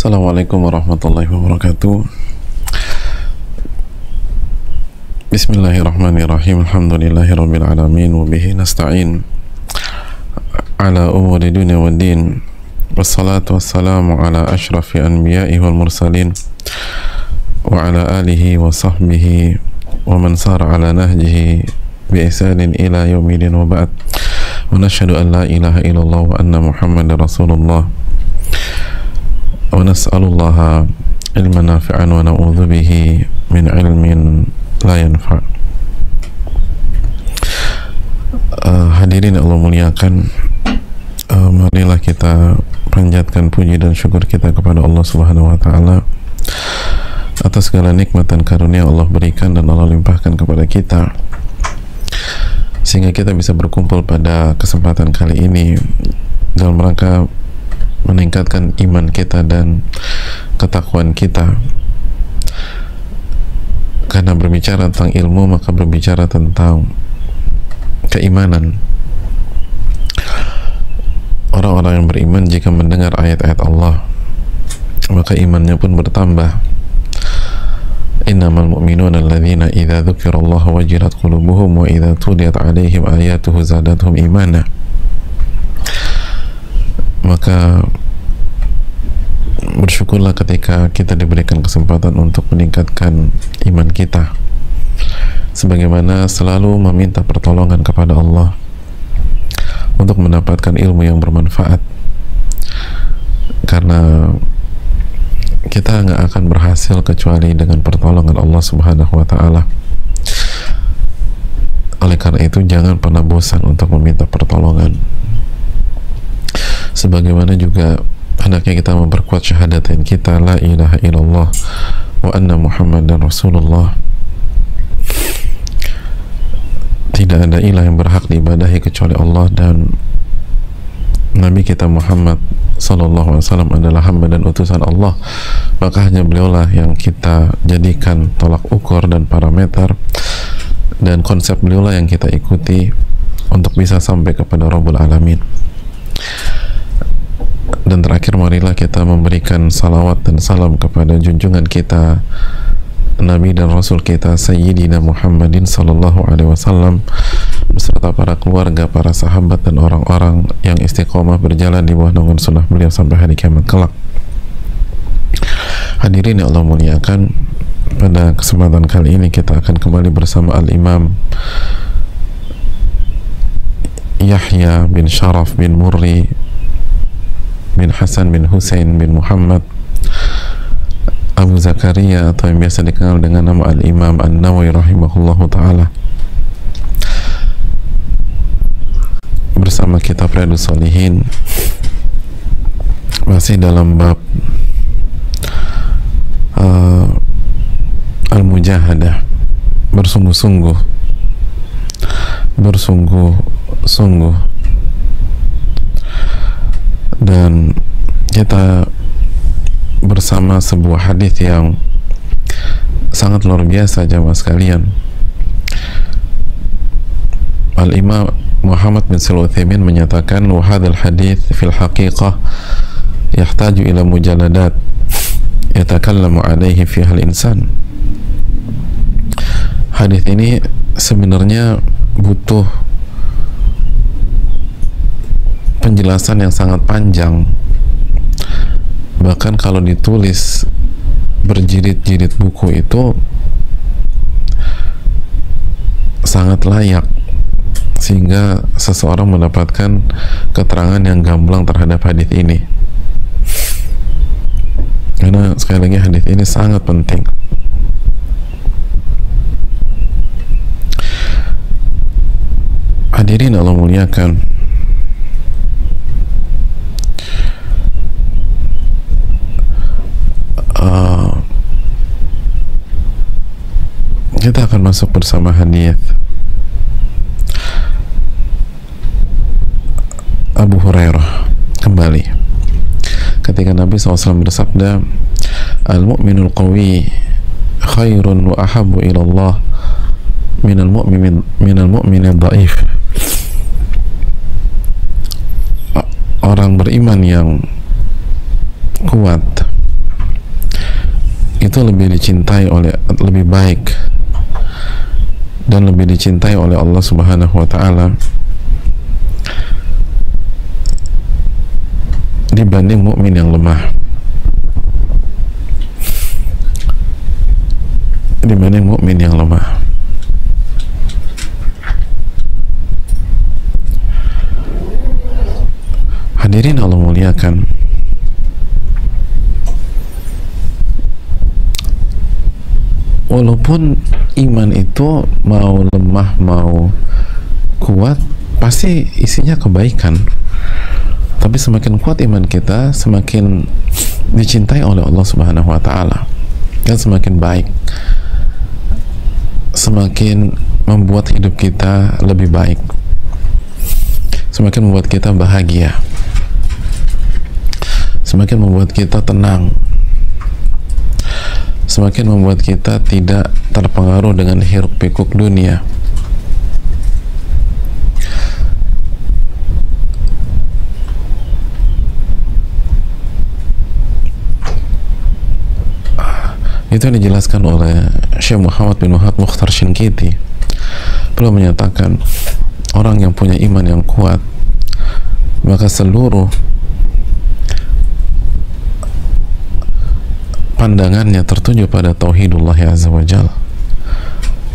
Assalamualaikum warahmatullahi wabarakatuh. Bismillahirrahmanirrahim. Alhamdulillahirabbil alamin wa bihi nasta'in ala umuri dunya waddin. Wassalatu wassalamu ala asyrafil anbiya'i wal mursalin wa ala alihi wa sahbihi wa man sara ala nahjihi bi ihsanin ila yaumil wa ba'd. Wa nashhadu an la ilaha illallah wa anna Muhammadar Rasulullah. Wa nas'alullaha ilman nafi'an wa na'udzu bihi min ilmin la yanfa'. Hadirin Allah muliakan, marilah kita panjatkan puji dan syukur kita kepada Allah Subhanahu wa taala atas segala nikmat dan karunia Allah berikan dan Allah limpahkan kepada kita, sehingga kita bisa berkumpul pada kesempatan kali ini dalam rangka meningkatkan iman kita dan ketakwaan kita. Karena berbicara tentang ilmu, maka berbicara tentang keimanan. Orang-orang yang beriman jika mendengar ayat-ayat Allah, maka imannya pun bertambah. Innamal mu'minuna alladzina idza dzukirallahu wajilat qulubuhum wa idza tuliyat 'alaihim ayatuhu zadatuhum imana. Maka bersyukurlah ketika kita diberikan kesempatan untuk meningkatkan iman kita, sebagaimana selalu meminta pertolongan kepada Allah untuk mendapatkan ilmu yang bermanfaat, karena kita nggak akan berhasil kecuali dengan pertolongan Allah Subhanahu wa taala. Oleh karena itu, jangan pernah bosan untuk meminta pertolongan. Sebagaimana juga hendaknya kita memperkuat syahadatain kita, la ilaha illallah wa anna Muhammadan Rasulullah. Tidak ada ilah yang berhak diibadahi kecuali Allah, dan Nabi kita Muhammad sallallahu alaihi wasallam adalah hamba dan utusan Allah. Maka hanya beliaulah yang kita jadikan tolak ukur dan parameter, dan konsep beliaulah yang kita ikuti untuk bisa sampai kepada Rabbul Alamin. Dan terakhir, marilah kita memberikan salawat dan salam kepada junjungan kita, Nabi dan Rasul kita Sayyidina Muhammadin sallallahu alaihi wasallam, beserta para keluarga, para sahabat, dan orang-orang yang istiqomah berjalan di bawah naungan sunnah beliau sampai hari kiamat kelak. Hadirin yang Allah muliakan, pada kesempatan kali ini kita akan kembali bersama Al-Imam Yahya bin Sharaf bin Murri bin Hasan bin Husain bin Muhammad Abu Zakaria, atau yang biasa dikenal dengan nama Al-Imam An-Nawawi rahimahullahu ta'ala, bersama kitab Riyadhus Shalihin, masih dalam bab Al-Mujahadah, bersungguh-sungguh, dan kita bersama sebuah hadis yang sangat luar biasa, jamaah sekalian. Al-Imam Muhammad bin Shalih Al-Utsaimin menyatakan, wa hadzal hadits fil haqiqah yahtaju ila mujalladat yatakallamu alaihi fiha al-insan. Hadis ini sebenarnya butuh penjelasan yang sangat panjang. Bahkan kalau ditulis berjilid-jilid buku itu sangat layak, sehingga seseorang mendapatkan keterangan yang gamblang terhadap hadis ini. Karena sekali lagi hadis ini sangat penting. Hadirin Allah muliakan, kita akan masuk bersama hadis Abu Hurairah kembali, ketika Nabi SAW bersabda, al-mu'minul qawi khairun wa ahabbu ilallah minal mu'minil dhaif. Orang beriman yang kuat itu lebih dicintai lebih baik dan lebih dicintai oleh Allah Subhanahu wa Ta'ala dibanding mukmin yang lemah, dibanding mukmin yang lemah. Hadirin Allah muliakan, walaupun iman itu mau lemah mau kuat pasti isinya kebaikan, tapi semakin kuat iman kita semakin dicintai oleh Allah Subhanahu wa Ta'ala dan semakin baik, semakin membuat hidup kita lebih baik, semakin membuat kita bahagia, semakin membuat kita tenang, semakin membuat kita tidak terpengaruh dengan hiruk pikuk dunia. Itu yang dijelaskan oleh Syekh Muhammad bin Wahab Mukhtar Shinkiti. Beliau menyatakan, orang yang punya iman yang kuat, maka seluruh pandangannya tertuju pada tauhidullah azza wa jalla,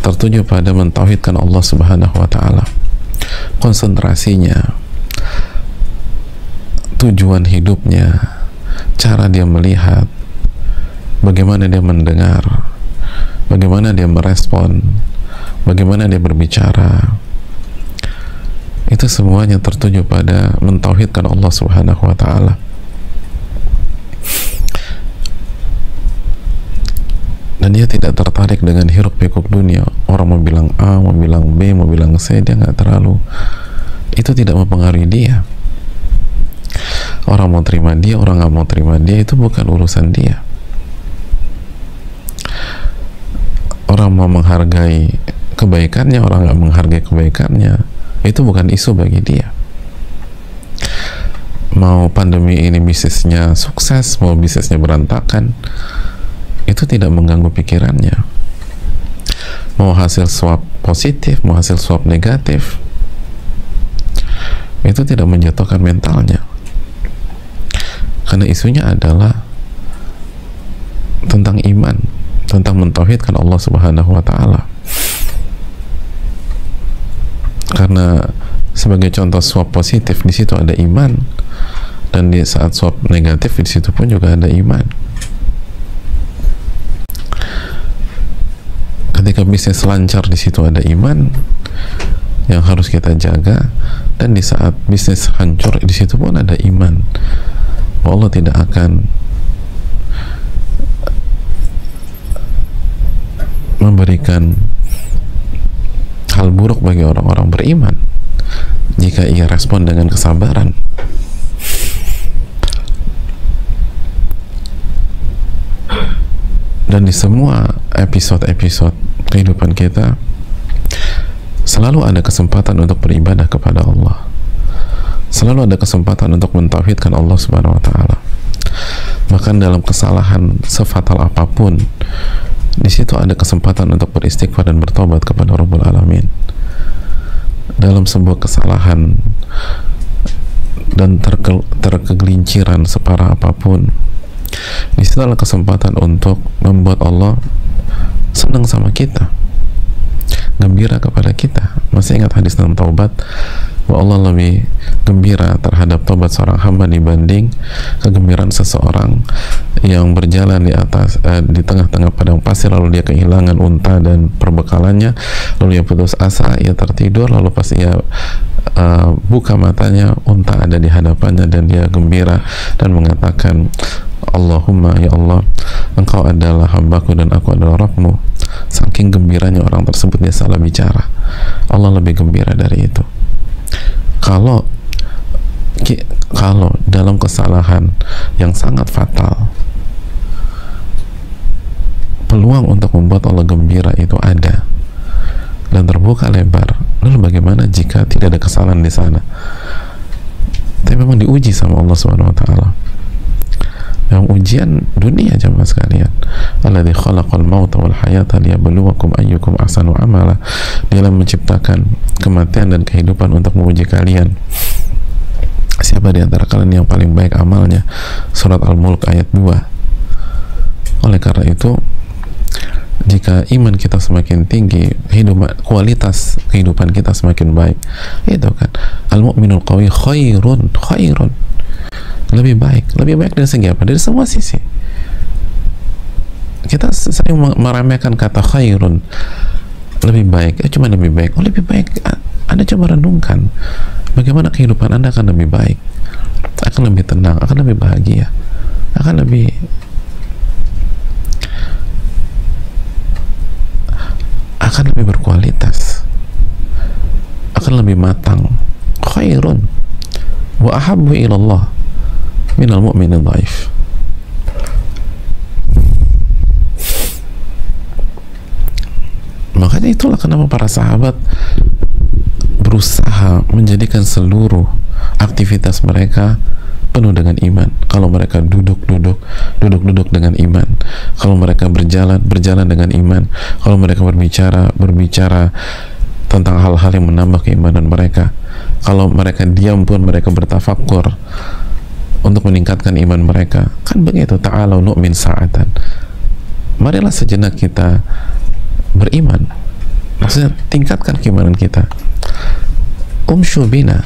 tertuju pada mentauhidkan Allah Subhanahu wa Ta'ala. Konsentrasinya, tujuan hidupnya, cara dia melihat, bagaimana dia mendengar, bagaimana dia merespon, bagaimana dia berbicara, itu semuanya tertuju pada mentauhidkan Allah Subhanahu wa Ta'ala. Dan dia tidak tertarik dengan hiruk pikuk dunia. Orang mau bilang A, mau bilang B, mau bilang C, dia nggak terlalu, itu tidak mempengaruhi dia. Orang mau terima dia, orang nggak mau terima dia, itu bukan urusan dia. Orang mau menghargai kebaikannya, orang nggak menghargai kebaikannya, itu bukan isu bagi dia. Mau pandemi ini bisnisnya sukses, mau bisnisnya berantakan, itu tidak mengganggu pikirannya. Mau hasil swab positif, mau hasil swab negatif, itu tidak menjatuhkan mentalnya, karena isunya adalah tentang iman, tentang mentauhidkan Allah Subhanahu wa Ta'ala. Karena sebagai contoh swab positif, di situ ada iman, dan di saat swab negatif di situ pun juga ada iman. Ketika bisnis lancar, di situ ada iman yang harus kita jaga, dan di saat bisnis hancur, di situ pun ada iman. Allah tidak akan memberikan hal buruk bagi orang-orang beriman jika ia respon dengan kesabaran. Dan di semua episode-episode kehidupan kita selalu ada kesempatan untuk beribadah kepada Allah, selalu ada kesempatan untuk mentauhidkan Allah Subhanahu wa Ta'ala. Bahkan dalam kesalahan sefatal apapun, di situ ada kesempatan untuk beristighfar dan bertobat kepada Rabbul Alamin. Dalam sebuah kesalahan dan terkegelinciran separah apapun, di situ adalah kesempatan untuk membuat Allah senang sama kita, gembira kepada kita. Masih ingat hadis dalam taubat, bahwa Allah lebih gembira terhadap taubat seorang hamba dibanding kegembiraan seseorang yang berjalan di atas di tengah-tengah padang pasir, lalu dia kehilangan unta dan perbekalannya, lalu ia putus asa, ia tertidur, lalu pas ia buka matanya, unta ada di hadapannya, dan dia gembira dan mengatakan, Allahumma, ya Allah, engkau adalah hambaku dan aku adalah Rabbmu. Saking gembiranya orang tersebut, dia salah bicara. Allah lebih gembira dari itu. Kalau dalam kesalahan yang sangat fatal, peluang untuk membuat Allah gembira itu ada dan terbuka lebar, lalu bagaimana jika tidak ada kesalahan di sana, tapi memang diuji sama Allah Subhanahu wa Ta'ala? Yang ujian dunia, jamaah sekalian, alladzi khalaqal mauta wal hayata liyabluwakum ayyukum ahsanu amala. Dialah menciptakan kematian dan kehidupan untuk menguji kalian, siapa di antara kalian yang paling baik amalnya. Surat Al-Mulk ayat 2. Oleh karena itu, jika iman kita semakin tinggi, kualitas kehidupan kita semakin baik. Itu kan, al-mu'minul qawi khairun, lebih baik dari segi apa? Dari semua sisi. Kita sering meremehkan kata khairun, lebih baik, cuma lebih baik. Oh, lebih baik, Anda coba renungkan bagaimana kehidupan Anda akan lebih baik, akan lebih tenang, akan lebih bahagia, akan lebih berkualitas, akan lebih matang. Khairun wa ahabbu ilallah minal mu'min dhaif. Makanya itulah kenapa para sahabat berusaha menjadikan seluruh aktivitas mereka penuh dengan iman. Kalau mereka duduk dengan iman. Kalau mereka berjalan dengan iman. Kalau mereka berbicara tentang hal-hal yang menambah keimanan mereka. Kalau mereka diam pun mereka bertafakkur untuk meningkatkan iman mereka. Kan begitu, ta'alau nu'min sa'atan. Marilah sejenak kita beriman. Maksudnya tingkatkan keimanan kita. Imshu bina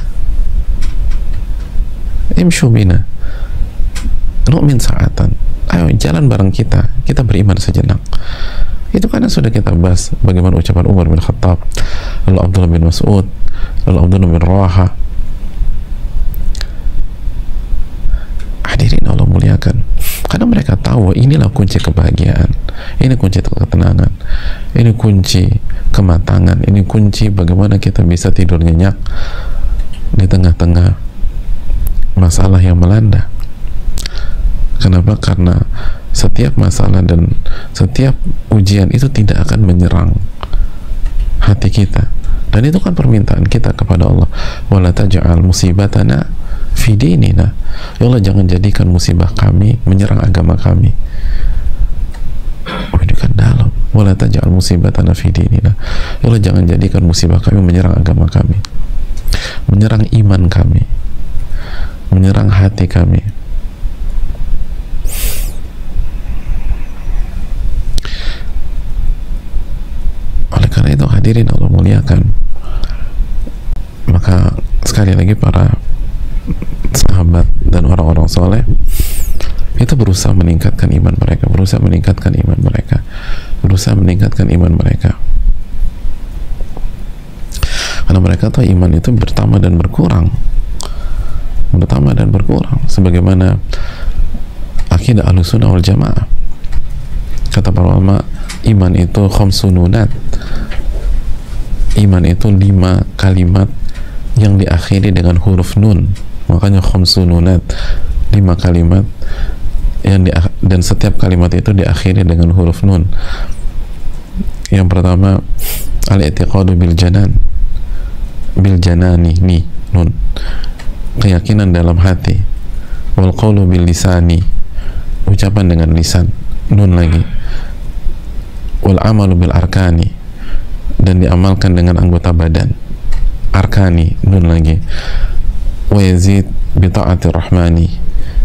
nu'min sa'atan. Ayo jalan bareng kita beriman sejenak. Itu kan sudah kita bahas bagaimana ucapan Umar bin Khattab, lalu Abdullah bin Mas'ud, lalu Abdullah bin Rawaha. Hadirin Allah muliakan, karena mereka tahu inilah kunci kebahagiaan, ini kunci ketenangan, ini kunci kematangan, ini kunci bagaimana kita bisa tidur nyenyak di tengah-tengah masalah yang melanda. Kenapa? Karena setiap masalah dan setiap ujian itu tidak akan menyerang hati kita, dan itu kan permintaan kita kepada Allah, wala taj'al musibatana fi dinina. Ya Allah, jangan jadikan musibah kami menyerang agama kami. Oh, ini kan dalam, wala taj'al musibatana fi dinina. Ya Allah, jangan jadikan musibah kami menyerang agama kami, menyerang iman kami, menyerang hati kami. Oleh karena itu, hadirin Allah muliakan, maka sekali lagi para sahabat dan orang-orang soleh itu berusaha meningkatkan iman mereka, berusaha meningkatkan iman mereka, karena mereka tahu iman itu bertambah dan berkurang, sebagaimana akidah Ahlussunnah wal Jamaah. Kata para ulama, iman itu khamsununat, iman itu 5 kalimat yang diakhiri dengan huruf nun, makanya khamsununat, 5 kalimat yang dan setiap kalimat itu diakhiri dengan huruf nun. Yang pertama, al-i'tiqadu bil janani, nih nun, keyakinan dalam hati. Wal qawlu bil lisani, ucapan dengan lisan, nun lagi. Wal amalu bil arkani, dan diamalkan dengan anggota badan, arkani, nun lagi. Wa yazid bi ta'ati rahmani,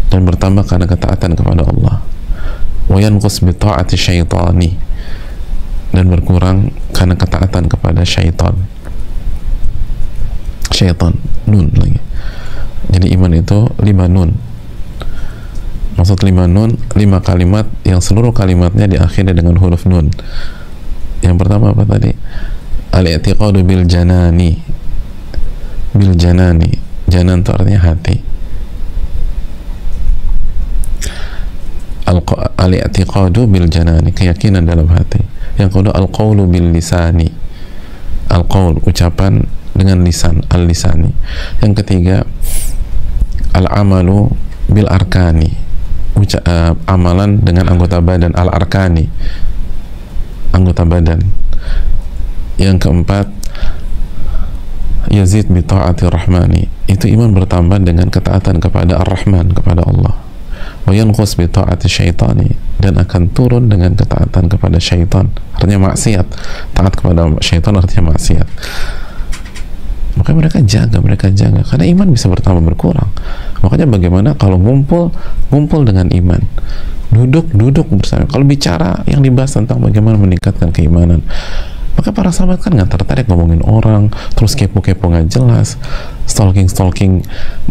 dan bertambah karena ketaatan kepada Allah. Wa yanqus bi ta'ati syaitani, dan berkurang karena ketaatan kepada syaitan, nun lagi. Jadi iman itu 5 nun. Maksud 5 nun, 5 kalimat yang seluruh kalimatnya diakhiri dengan huruf nun. Yang pertama apa tadi? Al-i'tiqadu bil janani. Janan itu artinya hati. Al-i'tiqadu bil janani, keyakinan dalam hati. Yang kedua, al-qawlu bil lisani. Al-qawl, ucapan dengan lisan, al-lisani. Yang ketiga, al-amalu bil arkani, amalan dengan anggota badan, al-arkani, anggota badan. Yang keempat, yazid bi ta'ati rahmani, itu iman bertambah dengan ketaatan kepada ar-Rahman, kepada Allah. wa yanqus bi ta'ati syaitani, dan akan turun dengan ketaatan kepada syaitan, artinya maksiat. Taat kepada syaitan artinya maksiat. Makanya mereka jaga karena iman bisa bertambah berkurang. Makanya bagaimana kalau ngumpul dengan iman, duduk bersama, kalau bicara yang dibahas tentang bagaimana meningkatkan keimanan. Maka para sahabat kan nggak tertarik ngomongin orang, terus kepo-kepo nggak jelas, stalking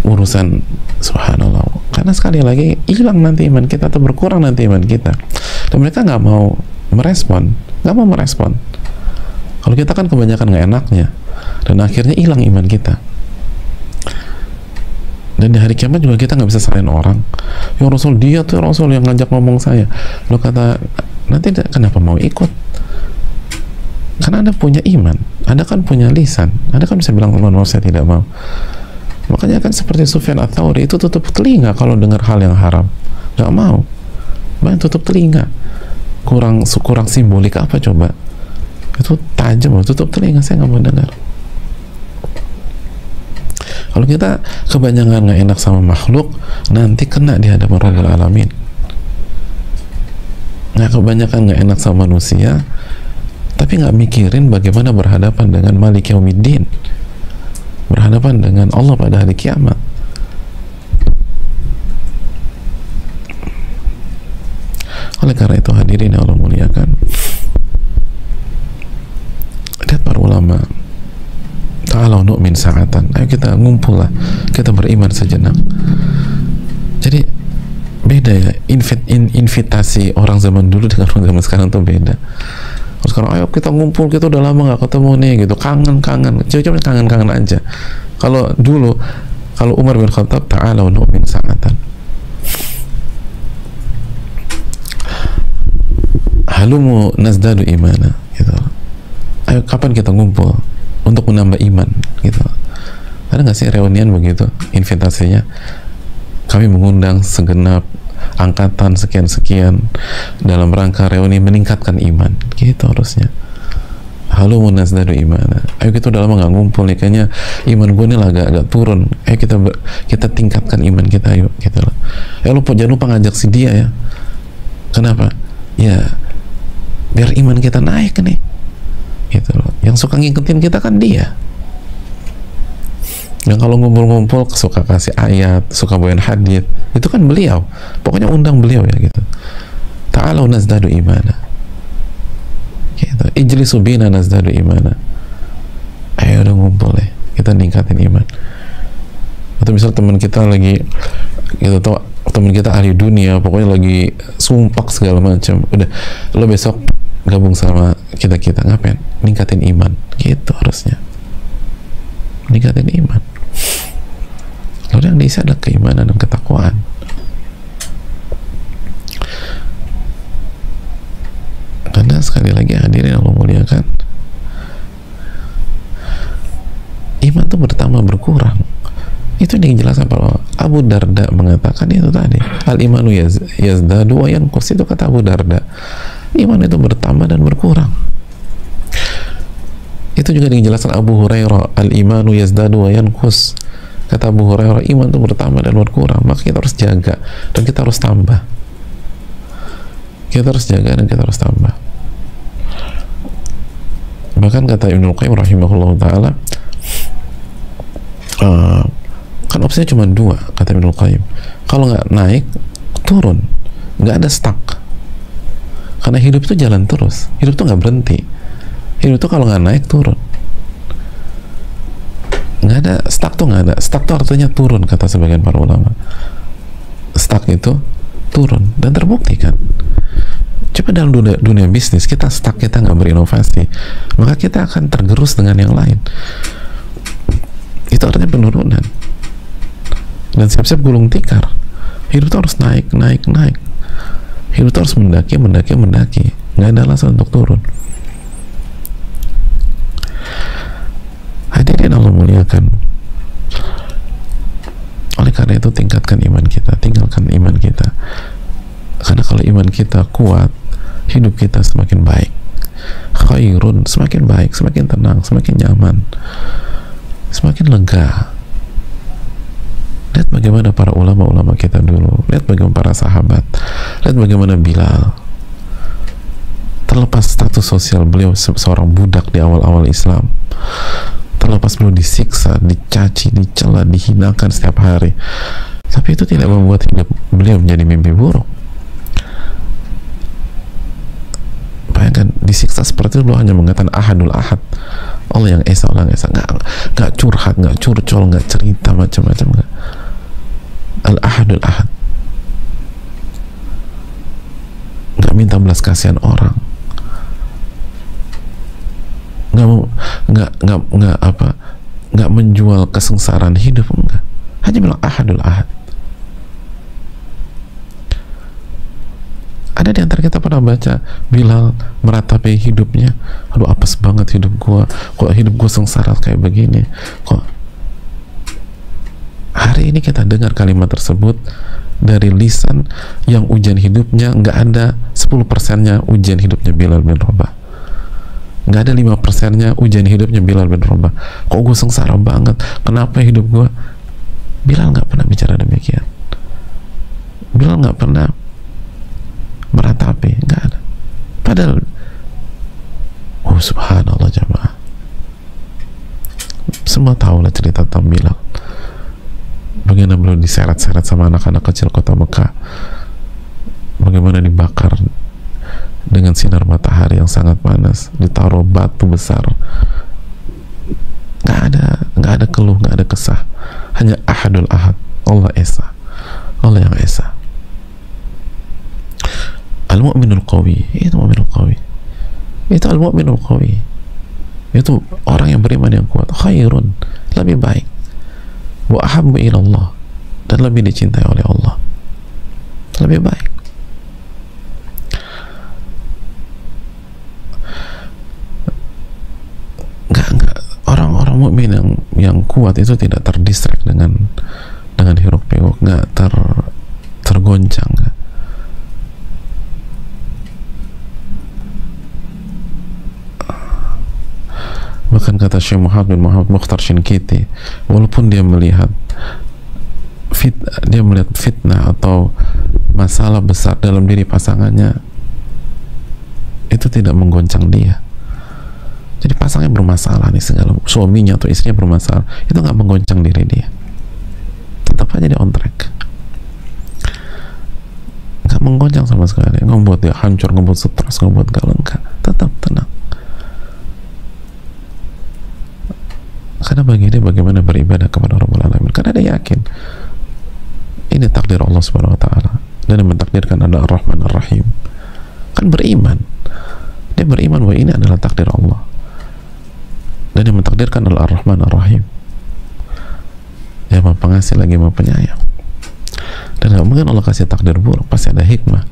urusan, subhanallah. Karena sekali lagi hilang nanti iman kita atau berkurang nanti iman kita. Dan mereka nggak mau merespon. Kalau kita kan kebanyakan nggak enaknya, dan akhirnya hilang iman kita. Dan di hari kiamat juga kita nggak bisa salahin orang. Ya Rasul, dia tuh Rasul yang ngajak ngomong saya. Lo kata, nanti kenapa mau ikut? Karena Anda punya iman, Anda kan punya lisan, Anda kan bisa bilang teman saya tidak mau. Makanya kan seperti Sufyan Ats-Tsauri itu tutup telinga kalau dengar hal yang haram, nggak mau. Bahkan tutup telinga. Kurang simbolik apa coba? Itu tajam loh, tutup telinga, saya nggak mau dengar. Kalau kita kebanyakan nggak enak sama makhluk, nanti kena di hadapan Rabbul Alamin. Nggak kebanyakan nggak enak sama manusia, tapi nggak mikirin bagaimana berhadapan dengan Malik Yaumiddin, berhadapan dengan Allah pada hari kiamat. Oleh karena itu hadirin yang Allah muliakan, lihat para ulama, ta'ala nu'min sa'atan, ayo kita ngumpul lah, kita beriman sejenak. Jadi beda ya, invitasi orang zaman dulu dengan orang zaman sekarang tuh beda. Sekarang ayo kita ngumpul, kita udah lama nggak ketemu nih gitu, kangen cuma kangen aja. Kalau dulu, kalau Umar bin Khattab, ta'ala nu'min sa'atan, halumu nazdadu imana gitu. Ayo kapan kita ngumpul untuk menambah iman gitu. Ada nggak sih reunian begitu invitasinya? Kami mengundang segenap angkatan sekian dalam rangka reuni meningkatkan iman, gitu harusnya. Halo munazdadu imana, ayo kita udah lama nggak ngumpul nih, kayaknya iman gue nih lah agak turun, ayo kita tingkatkan iman kita, ayo gitu loh. Jangan lupa ngajak si dia ya. Kenapa? Ya biar iman kita naik nih, gitu loh. Yang suka ngikutin kita kan dia. Yang kalau ngumpul-ngumpul suka kasih ayat, suka bawain hadits, itu kan beliau. Pokoknya undang beliau ya gitu. Ta'alu nazdadu imana. Gitu. Ijlisu bina nazdadu imana. Ayo udah ngumpul ya, kita ningkatin iman. Atau misal teman kita lagi gitu, atau teman kita ahli dunia, pokoknya lagi sumpak segala macam. Udah, lo besok gabung sama kita ngapain? Ningkatin iman. Gitu harusnya. Ningkatin iman. Lalu yang diisi adalah keimanan dan ketakwaan. Karena sekali lagi hadirin Allah muliakan, iman itu bertambah berkurang. Itu yang dijelaskan para Abu Darda mengatakan itu tadi, al imanu yazdadu wa yanqus, itu kata Abu Darda. Iman itu bertambah dan berkurang. Itu juga dijelaskan Abu Hurairah, al imanu yazdadu wa yanqus. Kata Abu Hurairah, iman itu bertambah dan berkurang, maka kita harus jaga dan kita harus tambah. Kita harus jaga dan kita harus tambah. Bahkan kata Ibnu Qayyim rahimahullah ta'ala, kan opsinya cuma dua, kata Ibnu Qayyim. Kalau nggak naik, turun, nggak ada stuck. Karena hidup itu jalan terus, hidup itu nggak berhenti. Hidup itu kalau nggak naik, turun. Nggak ada stuck tuh, nggak ada. Stuck tuh artinya turun, kata sebagian para ulama. Stuck itu turun, dan terbukti kan. Coba dalam dunia bisnis, kita stuck, kita nggak berinovasi, maka kita akan tergerus dengan yang lain. Itu artinya penurunan. Dan siap-siap gulung tikar. Hidup itu harus naik. Hidup itu harus mendaki. Nggak ada alasan untuk turun. Hadirin Allah muliakan. Oleh karena itu tingkatkan iman kita, tinggalkan iman kita. Karena kalau iman kita kuat, hidup kita semakin baik. Khairun, semakin baik, semakin tenang, semakin nyaman, semakin lega. Lihat bagaimana para ulama-ulama kita dulu, lihat bagaimana para sahabat, lihat bagaimana Bilal. Terlepas status sosial beliau seorang budak di awal-awal Islam, terlepas beliau disiksa, dicaci, dicela, dihinakan setiap hari, tapi itu tidak membuat hidup beliau menjadi mimpi buruk. Bayangkan, disiksa seperti itu, beliau hanya mengatakan ahadul ahad, Allah yang esa, Allah yang esa, nggak curhat, nggak curcol, nggak cerita macam-macam, nggak. Al-ahadul ahad, nggak minta belas kasihan orang, nggak menjual kesengsaraan hidup, enggak, hanya bilang ahadul ahad. Ada di antara kita pernah baca Bilal meratapi hidupnya, aduh apes banget hidup gua, kok hidup gua sengsara kayak begini, kok. Hari ini kita dengar kalimat tersebut dari lisan yang ujian hidupnya nggak ada 10%-nya ujian hidupnya Bilal bin Rabah, nggak ada 5%-nya ujian hidupnya Bilal bin Rabah. Kok gue sengsara banget, kenapa hidup gue? Bilal nggak pernah bicara demikian. Bilal nggak pernah meratapi, nggak ada. Padahal, oh subhanallah jamaah, semua tahu lah cerita tentang Bilal, bagaimana beliau diseret-seret sama anak-anak kecil kota Mekah, bagaimana dibakar dengan sinar matahari yang sangat panas, ditaruh batu besar, nggak ada keluh, nggak ada kesah, hanya ahadul ahad, Allah esa, Allah yang esa. Al-mu'minul qawi, itu mu'minul qawi, itu al-mu'minul qawi, itu orang yang beriman yang kuat, khairun, lebih baik, wa ahabbu ilallah, dan lebih dicintai oleh Allah, lebih baik. Enggak, orang-orang mukmin yang kuat itu tidak terdistract dengan hiruk pikuk, nggak tergoncang, nggak. Bahkan kata Syekh Muhammad bin Muhammad Mukhtar Shinkiti, walaupun dia melihat fitnah atau masalah besar dalam diri pasangannya, itu tidak menggoncang dia. Jadi pasangannya bermasalah nih, segala suaminya atau istrinya bermasalah, itu nggak menggoncang diri dia, tetap aja dia on track, nggak menggoncang sama sekali, nggak membuat dia hancur, nggak membuat stres, nggak membuat galau, nggak, tetap tenang. Karena bagi dia bagaimana beribadah kepada Rabbul Alamin, karena dia yakin ini takdir Allah Subhanahu Wa Taala, dan yang mentakdirkan adalah Ar-Rahman Ar-Rahim. Kan beriman, dia beriman bahwa ini adalah takdir Allah, dan yang mentakdirkan adalah Ar-Rahman Ar-Rahim, yang Maha Pengasih lagi Maha Penyayang. Dan gak mungkin Allah kasih takdir buruk, pasti ada hikmah,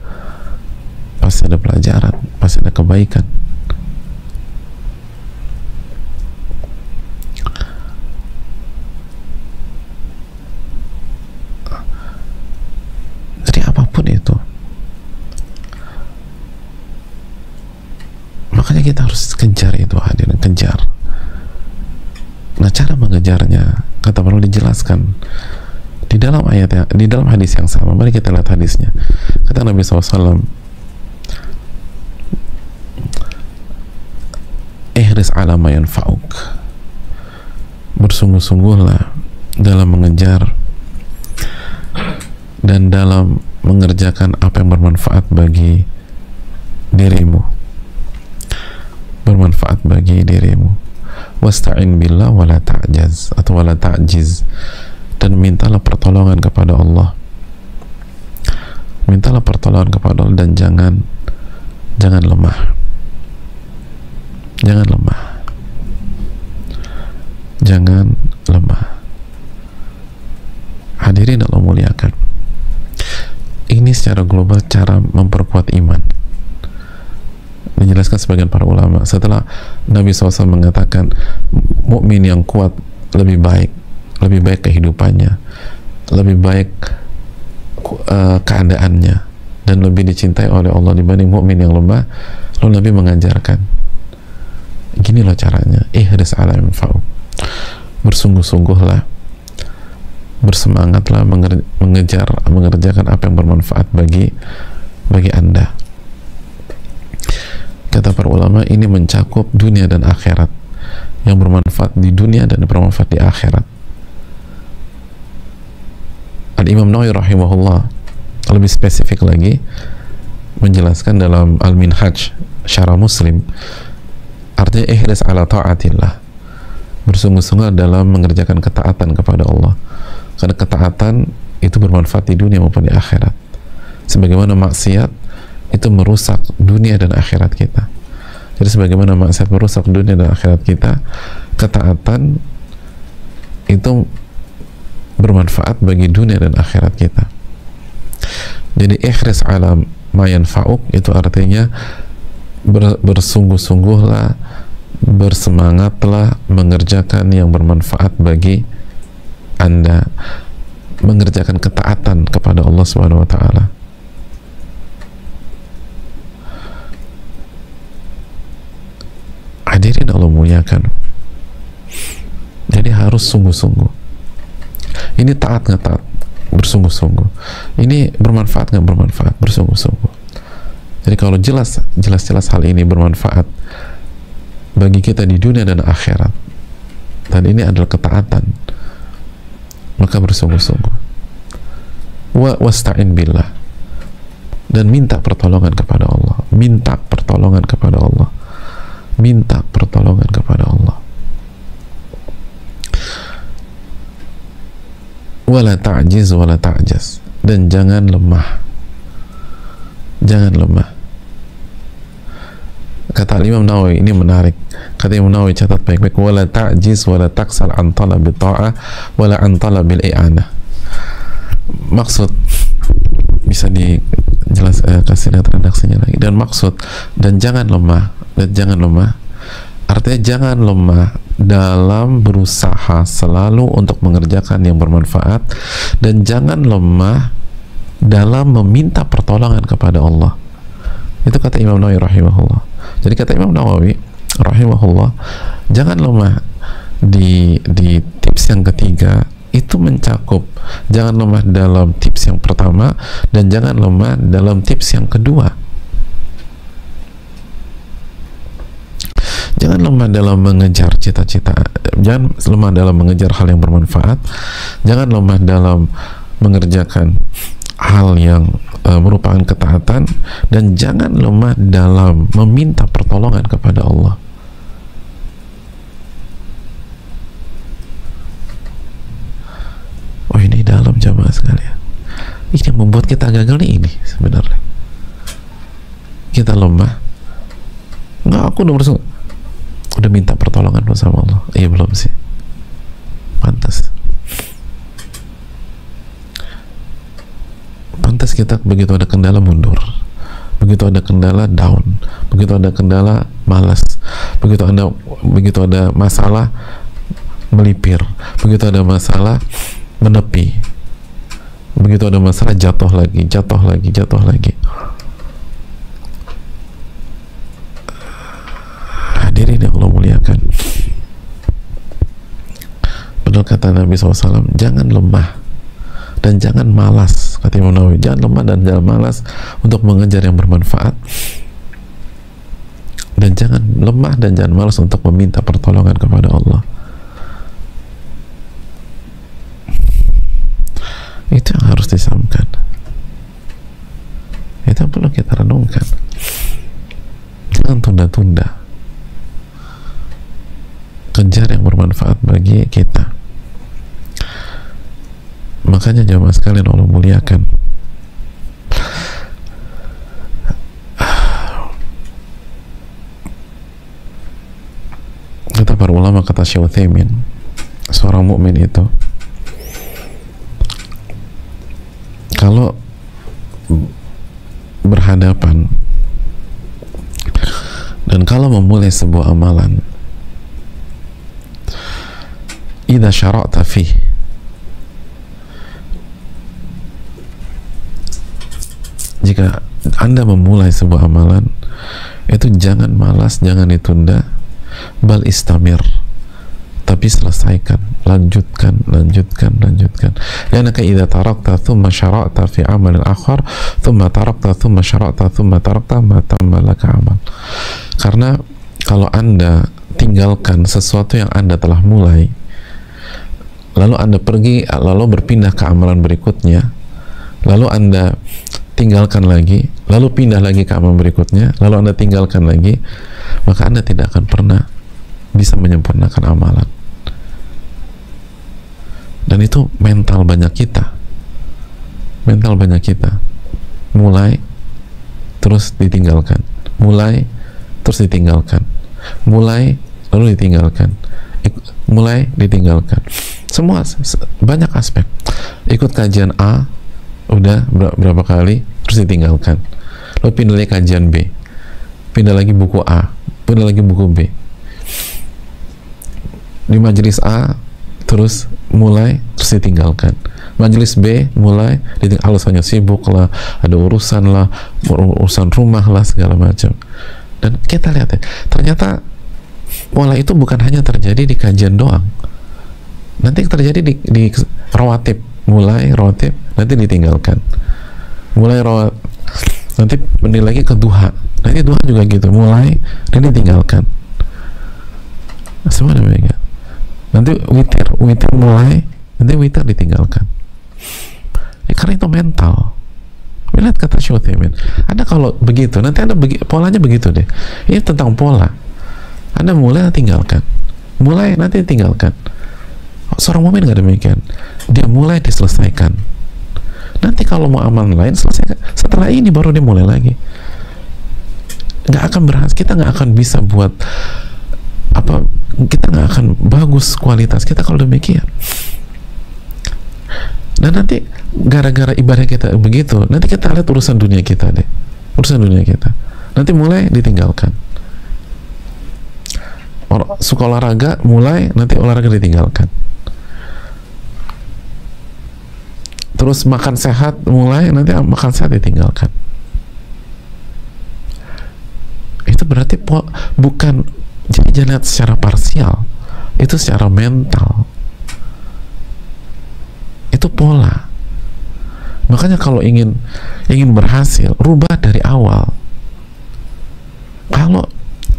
pasti ada pelajaran, pasti ada kebaikan. Jadi apapun itu, makanya kita harus kejar itu, hadirin, kejar. Nah, cara mengejarnya kata perlu dijelaskan di dalam ayat, di dalam hadis yang sama. Mari kita lihat hadisnya. Kata Nabi SAW, ihris ala ma yanfa'uk, bersungguh-sungguhlah dalam mengejar dan dalam mengerjakan apa yang bermanfaat bagi dirimu, bermanfaat bagi dirimu. Wasta'in billah wala ta'jaz, atau wala ta'jiz, dan mintalah pertolongan kepada Allah, mintalah pertolongan kepada Allah, dan jangan lemah, jangan lemah, jangan lemah. Hadirin Allah muliakan, ini secara global cara memperkuat iman. Menjelaskan sebagian para ulama, setelah Nabi SAW mengatakan mukmin yang kuat lebih baik kehidupannya, lebih baik keadaannya, dan lebih dicintai oleh Allah dibanding mukmin yang lemah, lalu Nabi mengajarkan, gini loh caranya, ihris ala yanfa'u, bersungguh-sungguhlah bersemangatlah mengerjakan apa yang bermanfaat bagi Anda. Kata para ulama, ini mencakup dunia dan akhirat, yang bermanfaat di dunia dan bermanfaat di akhirat. Al-Imam Nawawi rahimahullah lebih spesifik lagi menjelaskan dalam Al-Minhaj Syarah Muslim, artinya ihris ala ta'atillah, bersungguh-sungguh dalam mengerjakan ketaatan kepada Allah, karena ketaatan itu bermanfaat di dunia maupun di akhirat. Sebagaimana maksiat itu merusak dunia dan akhirat kita. Jadi sebagaimana maksiat merusak dunia dan akhirat kita, ketaatan itu bermanfaat bagi dunia dan akhirat kita. Jadi ihris ala ma yanfa'uk itu artinya bersungguh-sungguhlah, bersemangatlah mengerjakan yang bermanfaat bagi Anda, mengerjakan ketaatan kepada Allah Subhanahu wa taala. Hadirin Allah muliakan. Jadi harus sungguh-sungguh. Ini taat nggak taat? Bersungguh-sungguh. Ini bermanfaat nggak bermanfaat? Bersungguh-sungguh. Jadi kalau jelas hal ini bermanfaat bagi kita di dunia dan akhirat, dan ini adalah ketaatan, maka bersungguh-sungguh. Wasta'in billah, dan minta pertolongan kepada Allah. Minta pertolongan kepada Allah. Minta pertolongan kepada Allah. Wala ta'jiz wala ta'jaz, dan jangan lemah. Jangan lemah. Kata Imam Nawawi, ini menarik. Kata Imam Nawawi, catat baik-baik, wala ta'jiz wala taksal an talabil ta'ah wala an talabil i'anah. Maksud, bisa kasih lihat redaksinya lagi. Dan maksud, dan jangan lemah, artinya jangan lemah dalam berusaha selalu untuk mengerjakan yang bermanfaat, dan jangan lemah dalam meminta pertolongan kepada Allah. Itu kata Imam Nawawi rahimahullah. Jadi kata Imam Nawawi rahimahullah, jangan lemah di tips yang ketiga, itu mencakup jangan lemah dalam tips yang pertama dan jangan lemah dalam tips yang kedua. Jangan lemah dalam mengejar cita-cita, jangan lemah dalam mengejar hal yang bermanfaat, jangan lemah dalam mengerjakan hal yang merupakan ketaatan, dan jangan lemah dalam meminta pertolongan kepada Allah. Oh, ini dalam jamaah sekalian. Ini yang membuat kita gagal nih, ini sebenarnya. Kita lemah. Enggak, aku udah minta pertolongan sama Allah. Iya, belum sih. Pantas kita begitu ada kendala mundur, begitu ada kendala down, begitu ada kendala malas, begitu ada masalah melipir, begitu ada masalah menepi, begitu ada masalah jatuh lagi. Hadirin yang Allah muliakan, padahal kata Nabi SAW, jangan lemah dan jangan malas. Kata Imam Nawawi, jangan lemah dan jangan malas untuk mengejar yang bermanfaat, dan jangan lemah dan jangan malas untuk meminta pertolongan kepada Allah. Itu yang harus disampaikan, itu yang perlu kita renungkan. Jangan tunda-tunda, kejar yang bermanfaat bagi kita. Makanya jamaah sekalian Allah muliakan, kata para ulama, kata Syekh Utsaimin, seorang mukmin itu kalau berhadapan dan kalau memulai sebuah amalan, idza syara'ta fih, jika Anda memulai sebuah amalan, itu jangan malas, jangan ditunda, bal istamir, tapi selesaikan, lanjutkan. Li'annaka idza tarakta thumma syara'ta fi amalin akhar thumma tarakta thumma syara'ta thumma tarakta ma tamma laka amal. Karena kalau Anda tinggalkan sesuatu yang Anda telah mulai, lalu Anda pergi, lalu berpindah ke amalan berikutnya, lalu Anda tinggalkan lagi, lalu pindah lagi ke amalan berikutnya, lalu Anda tinggalkan lagi, maka Anda tidak akan pernah bisa menyempurnakan amalan. Dan itu mental banyak kita, mulai terus ditinggalkan, mulai terus ditinggalkan, mulai lalu ditinggalkan, mulai ditinggalkan, semua banyak aspek. Ikut kajian A udah berapa kali terus ditinggalkan, lalu pindah lagi kajian B, pindah lagi buku A, pindah lagi buku B, di majelis A terus mulai terus ditinggalkan, majelis B mulai ditinggalkan, alasannya sibuk lah, ada urusan lah, urusan rumah lah, segala macam. Dan kita lihat ya, ternyata pola itu bukan hanya terjadi di kajian doang, nanti terjadi di rawatib, mulai rawatib nanti ditinggalkan, mulai rawatib nanti pindah lagi ke duha, nanti duha juga gitu, mulai dan ditinggalkan, semua demikian. Nanti witir mulai, nanti witir ditinggalkan. Karena itu mental. Lihat kata Syuthaimin, Anda kalau begitu, nanti Anda polanya begitu deh. Ini tentang pola. Anda mulai, tinggalkan, mulai, nanti tinggalkan. Seorang mukmin nggak demikian. Dia mulai, diselesaikan. Nanti kalau mau amal lain, selesaikan. Setelah ini baru dia mulai lagi. Nggak akan berhasil. Kita nggak akan bisa buat apa, kita nggak akan bagus kualitas kita kalau demikian. Dan nanti gara-gara ibadah kita begitu, nanti kita lihat urusan dunia kita deh, urusan dunia kita nanti mulai ditinggalkan. Suka olahraga mulai, nanti olahraga ditinggalkan. Terus makan sehat mulai, nanti makan sehat ditinggalkan. Itu berarti bukan, jadi jangan lihat secara parsial, itu secara mental, itu pola. Makanya kalau ingin berhasil, rubah dari awal. Kalau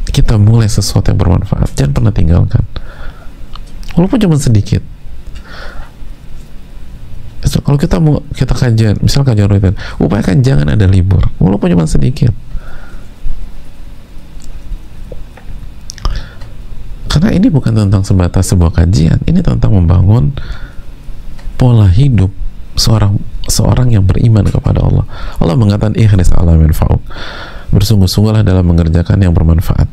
kita mulai sesuatu yang bermanfaat, jangan pernah tinggalkan, walaupun cuma sedikit. Kalau kita kajian, misal kajian rutin, upayakan jangan ada libur, walaupun cuma sedikit. Karena ini bukan tentang sebatas sebuah kajian, ini tentang membangun pola hidup seorang yang beriman kepada Allah. Allah mengatakan ikhlas ala manfa'uk, bersungguh-sungguhlah dalam mengerjakan yang bermanfaat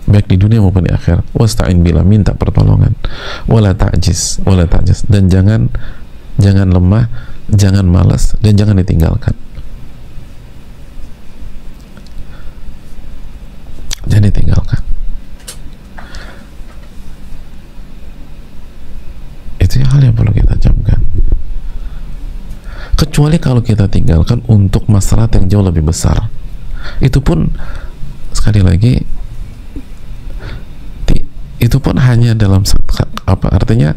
baik di dunia maupun di akhirat. Wasta'in billah, minta pertolongan. Wala ta'jiz, dan jangan lemah, jangan malas, dan jangan ditinggalkan. Jangan ditinggalkan. Itu hal yang perlu kita camkan. Kecuali kalau kita tinggalkan untuk masalah yang jauh lebih besar, itu pun sekali lagi itu pun hanya dalam apa artinya,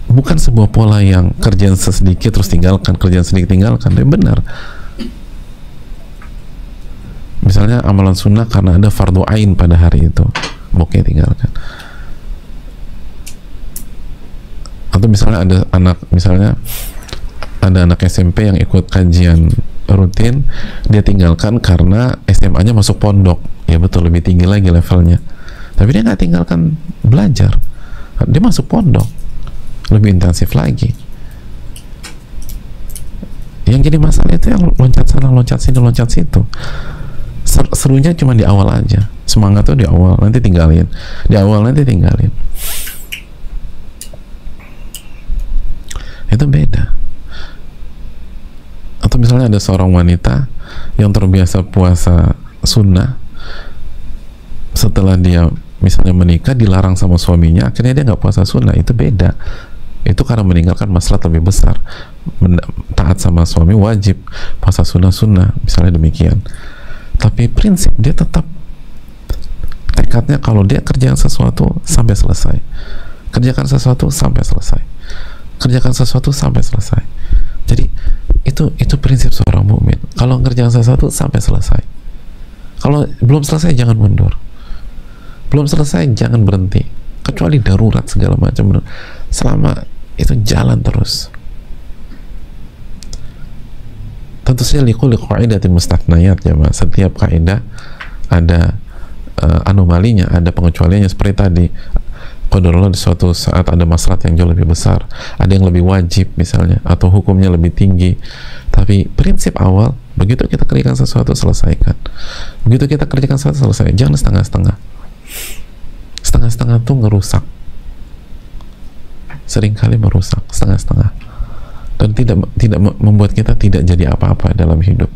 bukan sebuah pola yang kerjaan sedikit terus tinggalkan, kerjaan sedikit tinggalkan. Dia benar, misalnya amalan sunnah karena ada fardu ain pada hari itu, oke, tinggalkan. Atau misalnya ada anak SMP yang ikut kajian rutin, dia tinggalkan karena SMA-nya masuk pondok, ya betul, lebih tinggi lagi levelnya, tapi dia nggak tinggalkan belajar, dia masuk pondok lebih intensif lagi. Yang jadi masalah itu yang loncat sana, loncat sini, loncat situ. Serunya cuma di awal aja, semangat tuh di awal, nanti tinggalin, di awal nanti tinggalin. Itu beda. Atau misalnya ada seorang wanita yang terbiasa puasa sunnah, setelah dia misalnya menikah dilarang sama suaminya, akhirnya dia nggak puasa sunnah. Itu beda. Itu karena meninggalkan masalah lebih besar. Taat sama suami wajib, puasa sunnah misalnya demikian. Tapi prinsip dia tetap tekadnya kalau dia kerjain sesuatu sampai selesai. Kerjakan sesuatu sampai selesai. Kerjakan sesuatu sampai selesai. Jadi itu prinsip seorang mukmin. Kalau ngerjakan sesuatu sampai selesai. Kalau belum selesai jangan mundur. Belum selesai jangan berhenti. Kecuali darurat segala macam. Selama itu jalan terus. Tentu saja likulli qaidatin mustathniyat ya, Mas. Setiap kaidah ada anomalinya, ada pengecualiannya. Seperti tadi, qadarullah di suatu saat ada maslahat yang jauh lebih besar, ada yang lebih wajib misalnya, atau hukumnya lebih tinggi. Tapi prinsip awal, begitu kita kerjakan sesuatu, selesaikan. Begitu kita kerjakan sesuatu, selesai. Jangan setengah-setengah. Setengah-setengah tuh ngerusak. Seringkali merusak setengah-setengah. Dan tidak membuat kita tidak jadi apa-apa dalam hidup.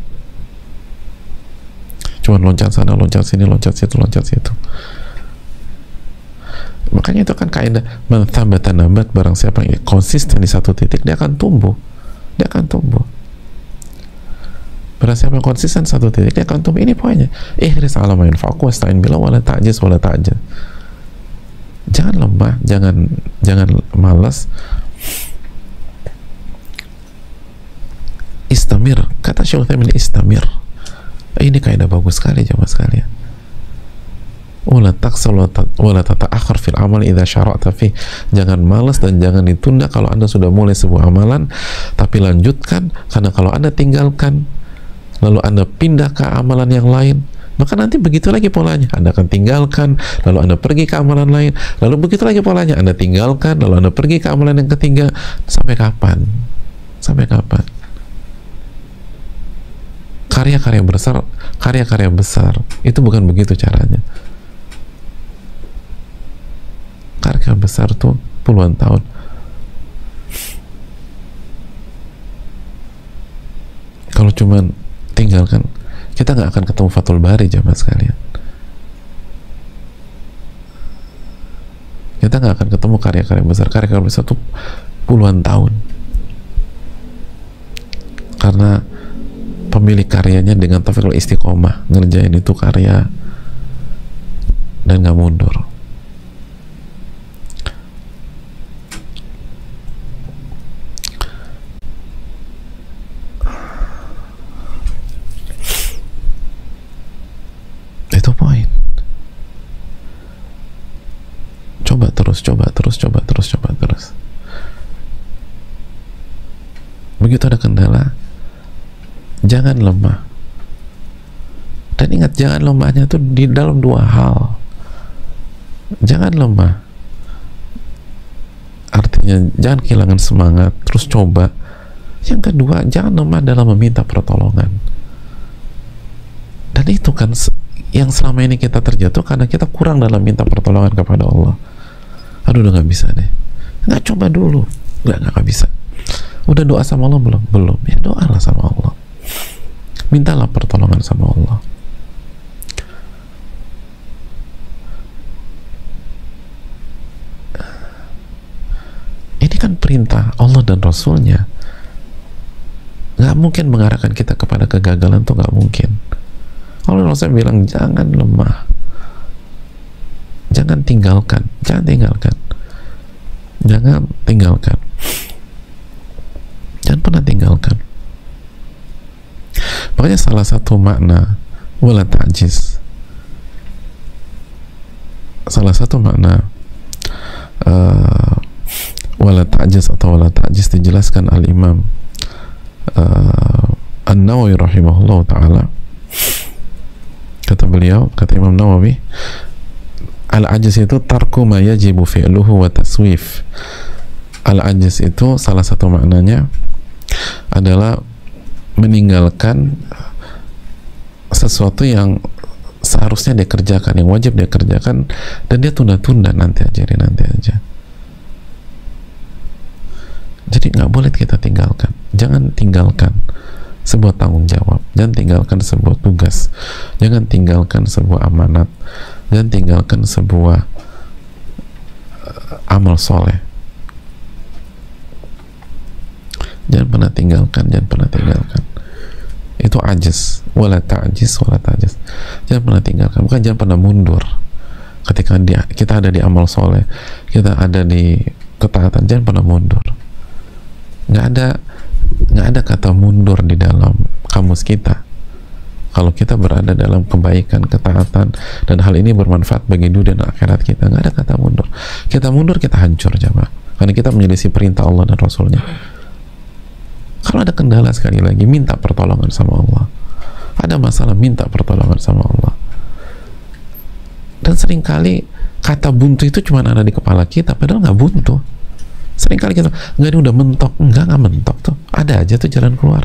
Cuman loncat sana, loncat sini, loncat situ, loncat situ. Makanya itu kan kaidah man thabata nabat, barang siapa yang konsisten di satu titik, dia akan tumbuh. Dia akan tumbuh. Barang siapa yang konsisten satu titik, dia akan tumbuh. Ini poinnya. Ihris ala ma yanfa'uk wasta'in billah wala ta'jiz wala ta'jal. Jangan lemah, jangan malas. Istamir, kata Syekh Utsaimin, istamir. Ini kaidah bagus sekali jemaah sekalian. Wala taqsal wala tata'akhir fil amal idza syara'ta fi. Jangan malas dan jangan ditunda kalau Anda sudah mulai sebuah amalan, tapi lanjutkan, karena kalau Anda tinggalkan lalu Anda pindah ke amalan yang lain, maka nanti begitu lagi polanya. Anda akan tinggalkan, lalu Anda pergi ke amalan lain, lalu begitu lagi polanya. Anda tinggalkan, lalu Anda pergi ke amalan yang ketiga. Sampai kapan? Sampai kapan? Karya-karya besar itu bukan begitu caranya. Karya besar tuh puluhan tahun. Kalau cuman tinggalkan, kita nggak akan ketemu Fathul Bari jemaah sekalian. Kita nggak akan ketemu karya-karya besar. Karya-karya besar tuh puluhan tahun. Karena pemilik karyanya dengan taufikul istiqomah ngerjain itu karya dan nggak mundur. Itu poin. Coba terus. Begitu ada kendala, jangan lemah. Dan ingat, jangan lemahnya itu di dalam dua hal. Jangan lemah, artinya jangan kehilangan semangat, terus coba. Yang kedua, jangan lemah dalam meminta pertolongan. Dan itu kan yang selama ini kita terjatuh karena kita kurang dalam minta pertolongan kepada Allah. Aduh, udah nggak bisa deh. Nggak, coba dulu. Nggak bisa. Udah doa sama Allah belum? Belum. Ya doalah sama Allah. Mintalah pertolongan sama Allah. Ini kan perintah Allah dan Rasulnya. Nggak mungkin mengarahkan kita kepada kegagalan, tuh nggak mungkin. Allah Rasul bilang jangan lemah, jangan tinggalkan, jangan pernah tinggalkan. Makanya salah satu makna wala ta'jiz, wala ta'jiz atau wala ta'jiz dijelaskan Al-Imam An-Nawawi rahimahullah ta'ala. Kata beliau, kata Imam Nawawi, al-ajiz itu tarku ma yajibu fi'luhu wa taswif. Al-ajiz itu salah satu maknanya adalah meninggalkan sesuatu yang seharusnya dia kerjakan, yang wajib dia kerjakan, dan dia tunda-tunda, nanti aja. Jadi nggak boleh kita tinggalkan. Jangan tinggalkan sebuah tanggung jawab, jangan tinggalkan sebuah tugas, jangan tinggalkan sebuah amanat, jangan tinggalkan sebuah amal soleh. Jangan pernah tinggalkan. Itu ajiz, wala ta'jiz. Jangan pernah tinggalkan, bukan jangan pernah mundur. ketika kita ada di amal soleh, kita ada di ketaatan, jangan pernah mundur. Nggak ada kata mundur di dalam kamus kita. Kalau kita berada dalam kebaikan, ketaatan, dan hal ini bermanfaat bagi dunia dan akhirat kita, nggak ada kata mundur. Kita mundur, kita hancur, jemaah, karena kita menyelisih perintah Allah dan Rasulnya. Kalau ada kendala, sekali lagi, minta pertolongan sama Allah. Ada masalah, minta pertolongan sama Allah. Dan seringkali kata buntu itu cuma ada di kepala kita, padahal nggak buntu. Seringkali kita, nggak, ini udah mentok. Nggak mentok tuh, ada aja tuh jalan keluar.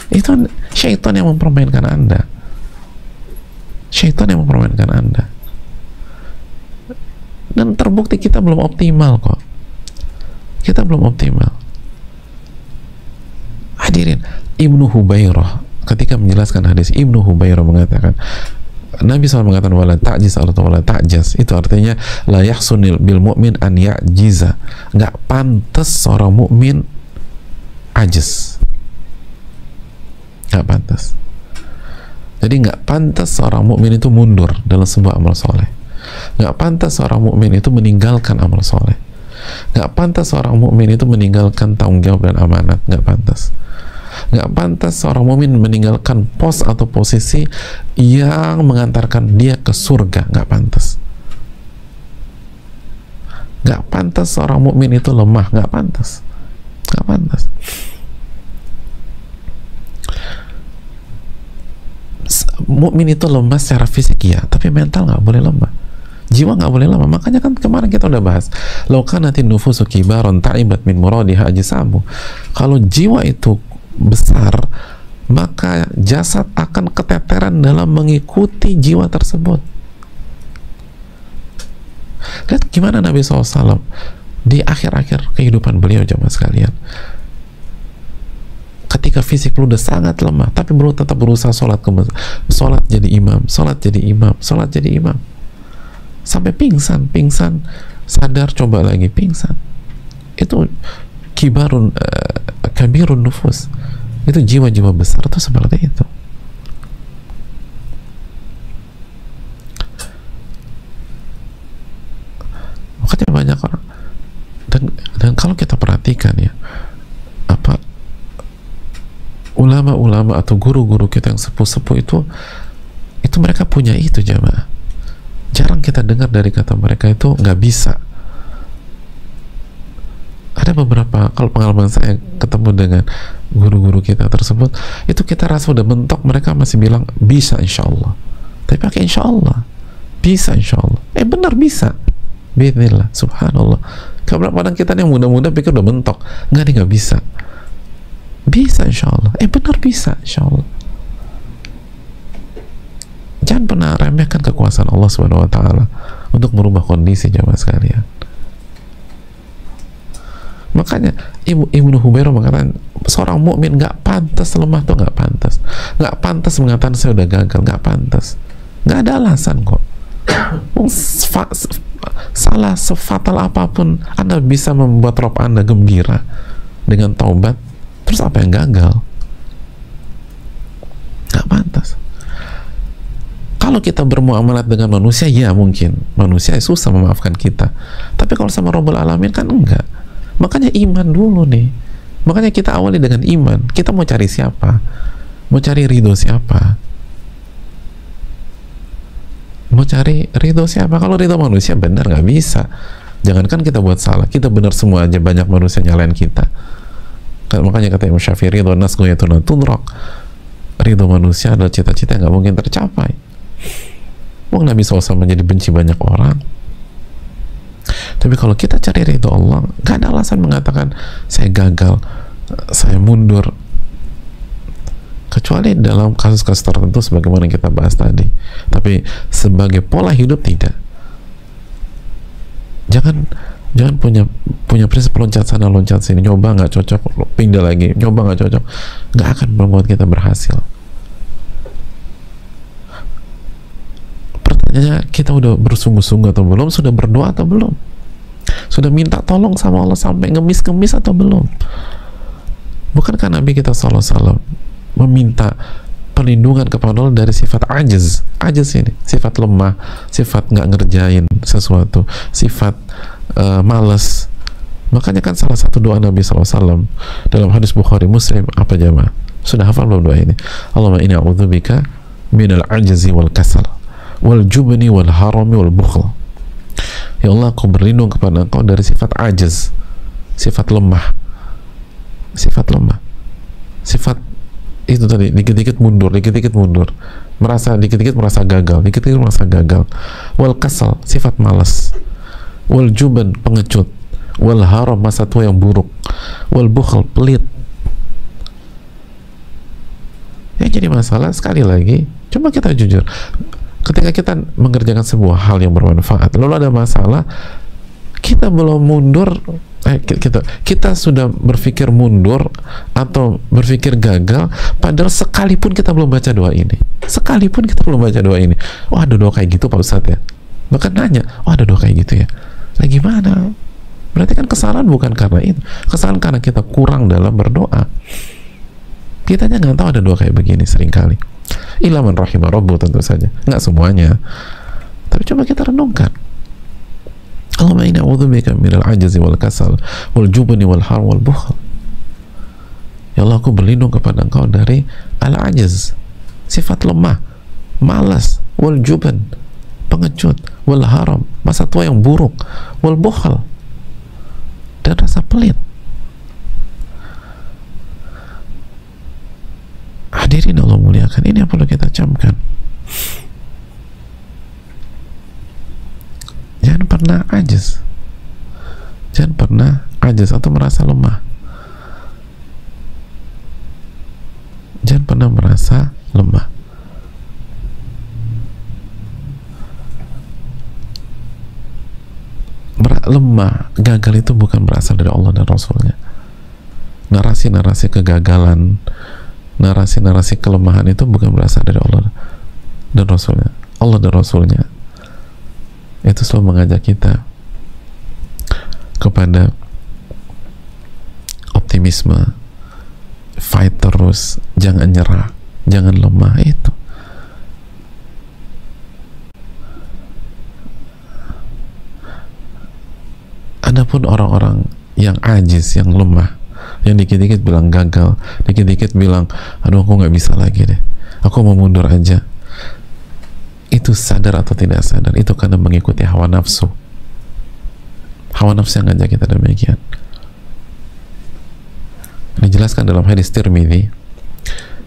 Itu syaitan yang mempermainkan Anda. Syaitan yang mempermainkan Anda. Dan terbukti kita belum optimal kok. Kita belum optimal. Hadirin, Ibnu Hubairah ketika menjelaskan hadis, Ibnu Hubairah mengatakan, Nabi SAW mengatakan wala ta'jiz atau wala ta'jaz, itu artinya la yahsunil bil mu'min an ya'jiza, nggak pantas seorang mukmin ajiz, nggak pantas. Jadi nggak pantas seorang mukmin itu mundur dalam sebuah amal soleh, nggak pantas seorang mukmin itu meninggalkan amal soleh, nggak pantas seorang mukmin itu meninggalkan tanggung jawab dan amanat, nggak pantas. Nggak pantas seorang mukmin meninggalkan pos atau posisi yang mengantarkan dia ke surga, nggak pantas. Nggak pantas seorang mukmin itu lemah, nggak pantas, nggak pantas. Mukmin itu lemah secara fisik ya, tapi mental nggak boleh lemah, jiwa nggak boleh lemah. Makanya kan kemarin kita udah bahas, law kanatin nufusu kibaron ta'ibat min muradiha ajsamu. Kalau jiwa itu besar, maka jasad akan keteteran dalam mengikuti jiwa tersebut. Lihat gimana Nabi SAW di akhir-akhir kehidupan beliau, jemaah sekalian, ketika fisik beliau udah sangat lemah, tapi beliau tetap berusaha sholat jadi imam, sholat jadi imam, sampai pingsan, sadar, coba lagi, pingsan. Itu kabirun nufus, itu jiwa-jiwa besar itu seperti itu. Makanya banyak orang, dan kalau kita perhatikan ya, apa ulama-ulama atau guru-guru kita yang sepuh-sepuh itu mereka punya itu, jamaah. Jarang kita dengar dari kata mereka itu nggak bisa. Ada beberapa, kalau pengalaman saya ketemu dengan guru-guru kita tersebut, itu kita rasa udah mentok, mereka masih bilang bisa insya Allah, tapi pakai insya Allah, bisa insya Allah, benar bisa, bismillah, subhanallah. Kadang kita yang muda-muda pikir udah mentok, nggak bisa insya Allah, benar bisa insya Allah. Jangan pernah remehkan kekuasaan Allah Subhanahu Wa Taala untuk merubah kondisi, jamaah sekalian. Makanya Ibnu Hubairah mengatakan seorang mukmin nggak pantas lemah tuh, nggak pantas mengatakan saya udah gagal, nggak pantas, nggak ada alasan kok. Salah sefatal apapun Anda bisa membuat Rob Anda gembira dengan taubat, terus apa yang gagal? Nggak pantas. Kalau kita bermuamalat dengan manusia, ya mungkin manusia susah memaafkan kita, tapi kalau sama Rabbul Alamin kan enggak. Makanya iman dulu nih. Makanya kita awali dengan iman. Kita mau cari siapa? Mau cari ridho siapa? Mau cari ridho siapa? Kalau ridho manusia benar nggak bisa. Jangankan kita buat salah, kita benar semua aja banyak manusia nyalain kita. Makanya kata Imam Syafi'i, ridho nas goyatun tudrok. Ridho manusia adalah cita-cita yang nggak mungkin tercapai. Wong Nabi SAW menjadi benci banyak orang. Tapi kalau kita cari ridho Allah, gak ada alasan mengatakan saya gagal, saya mundur, kecuali dalam kasus-kasus tertentu sebagaimana kita bahas tadi. Tapi sebagai pola hidup tidak. Jangan punya prinsip loncat sana loncat sini, nyoba nggak cocok pindah lagi, nyoba nggak cocok, nggak akan membuat kita berhasil. Pertanyaannya, kita udah bersungguh-sungguh atau belum? Sudah berdoa atau belum? Sudah minta tolong sama Allah sampai ngemis-ngemis atau belum? Bukankah Nabi kita SAW meminta perlindungan kepada Allah dari sifat ajiz. Ajiz ini sifat lemah, sifat nggak ngerjain sesuatu, sifat malas. Makanya kan salah satu doa Nabi SAW dalam hadis Bukhari Muslim apa jemaah? Sudah hafal belum doa ini? Allahumma inni a'udzubika minal ajzi wal kasal wal jubni wal harami wal bukhl. Ya Allah, aku berlindung kepada Engkau dari sifat ajiz, sifat lemah, sifat itu tadi, dikit-dikit mundur, merasa dikit-dikit merasa gagal, wal kasal, sifat malas, wal juban, pengecut, wal haram, masa tua yang buruk, wal bukhl, pelit. Yang jadi masalah sekali lagi, coba kita jujur, ketika kita mengerjakan sebuah hal yang bermanfaat, lalu ada masalah, kita belum mundur, kita sudah berpikir mundur atau berpikir gagal, padahal sekalipun kita belum baca doa ini, oh ada doa kayak gitu Pak Ustadz ya, bahkan nanya, oh ada doa kayak gitu ya, lagi mana? Berarti kan kesalahan bukan karena itu, kesalahan karena kita kurang dalam berdoa. Kita aja nggak tahu ada doa kayak begini seringkali. Illa man rahimah rabbuh, tentu saja nggak semuanya, tapi coba kita renungkan. Allahumma inni a'udzubika minal ajzi wal kasal wal jubni wal haram wal bukhl. Ya Allah, aku berlindung kepada Engkau dari al-ajz, sifat lemah, malas, wal juban, pengecut, wal haram, masa tua yang buruk, wal bukhl, dan rasa pelit. Hadirin Allah muliakan, ini yang perlu kita camkan. Jangan pernah ajiz atau merasa lemah. Jangan pernah merasa lemah. Lemah, gagal itu bukan berasal dari Allah dan Rasulnya. Narasi-narasi kegagalan, narasi-narasi kelemahan itu bukan berasal dari Allah dan Rasulnya. Allah dan Rasulnya itu selalu mengajak kita kepada optimisme, fight terus, jangan nyerah, jangan lemah. Itu adapun orang-orang yang ajiz, yang lemah, yang dikit-dikit bilang gagal, dikit-dikit bilang aduh aku nggak bisa lagi deh, aku mau mundur aja, itu sadar atau tidak sadar, itu karena mengikuti hawa nafsu. Hawa nafsu yang ngajak kita demikian. Dijelaskan dalam hadis Tirmidzi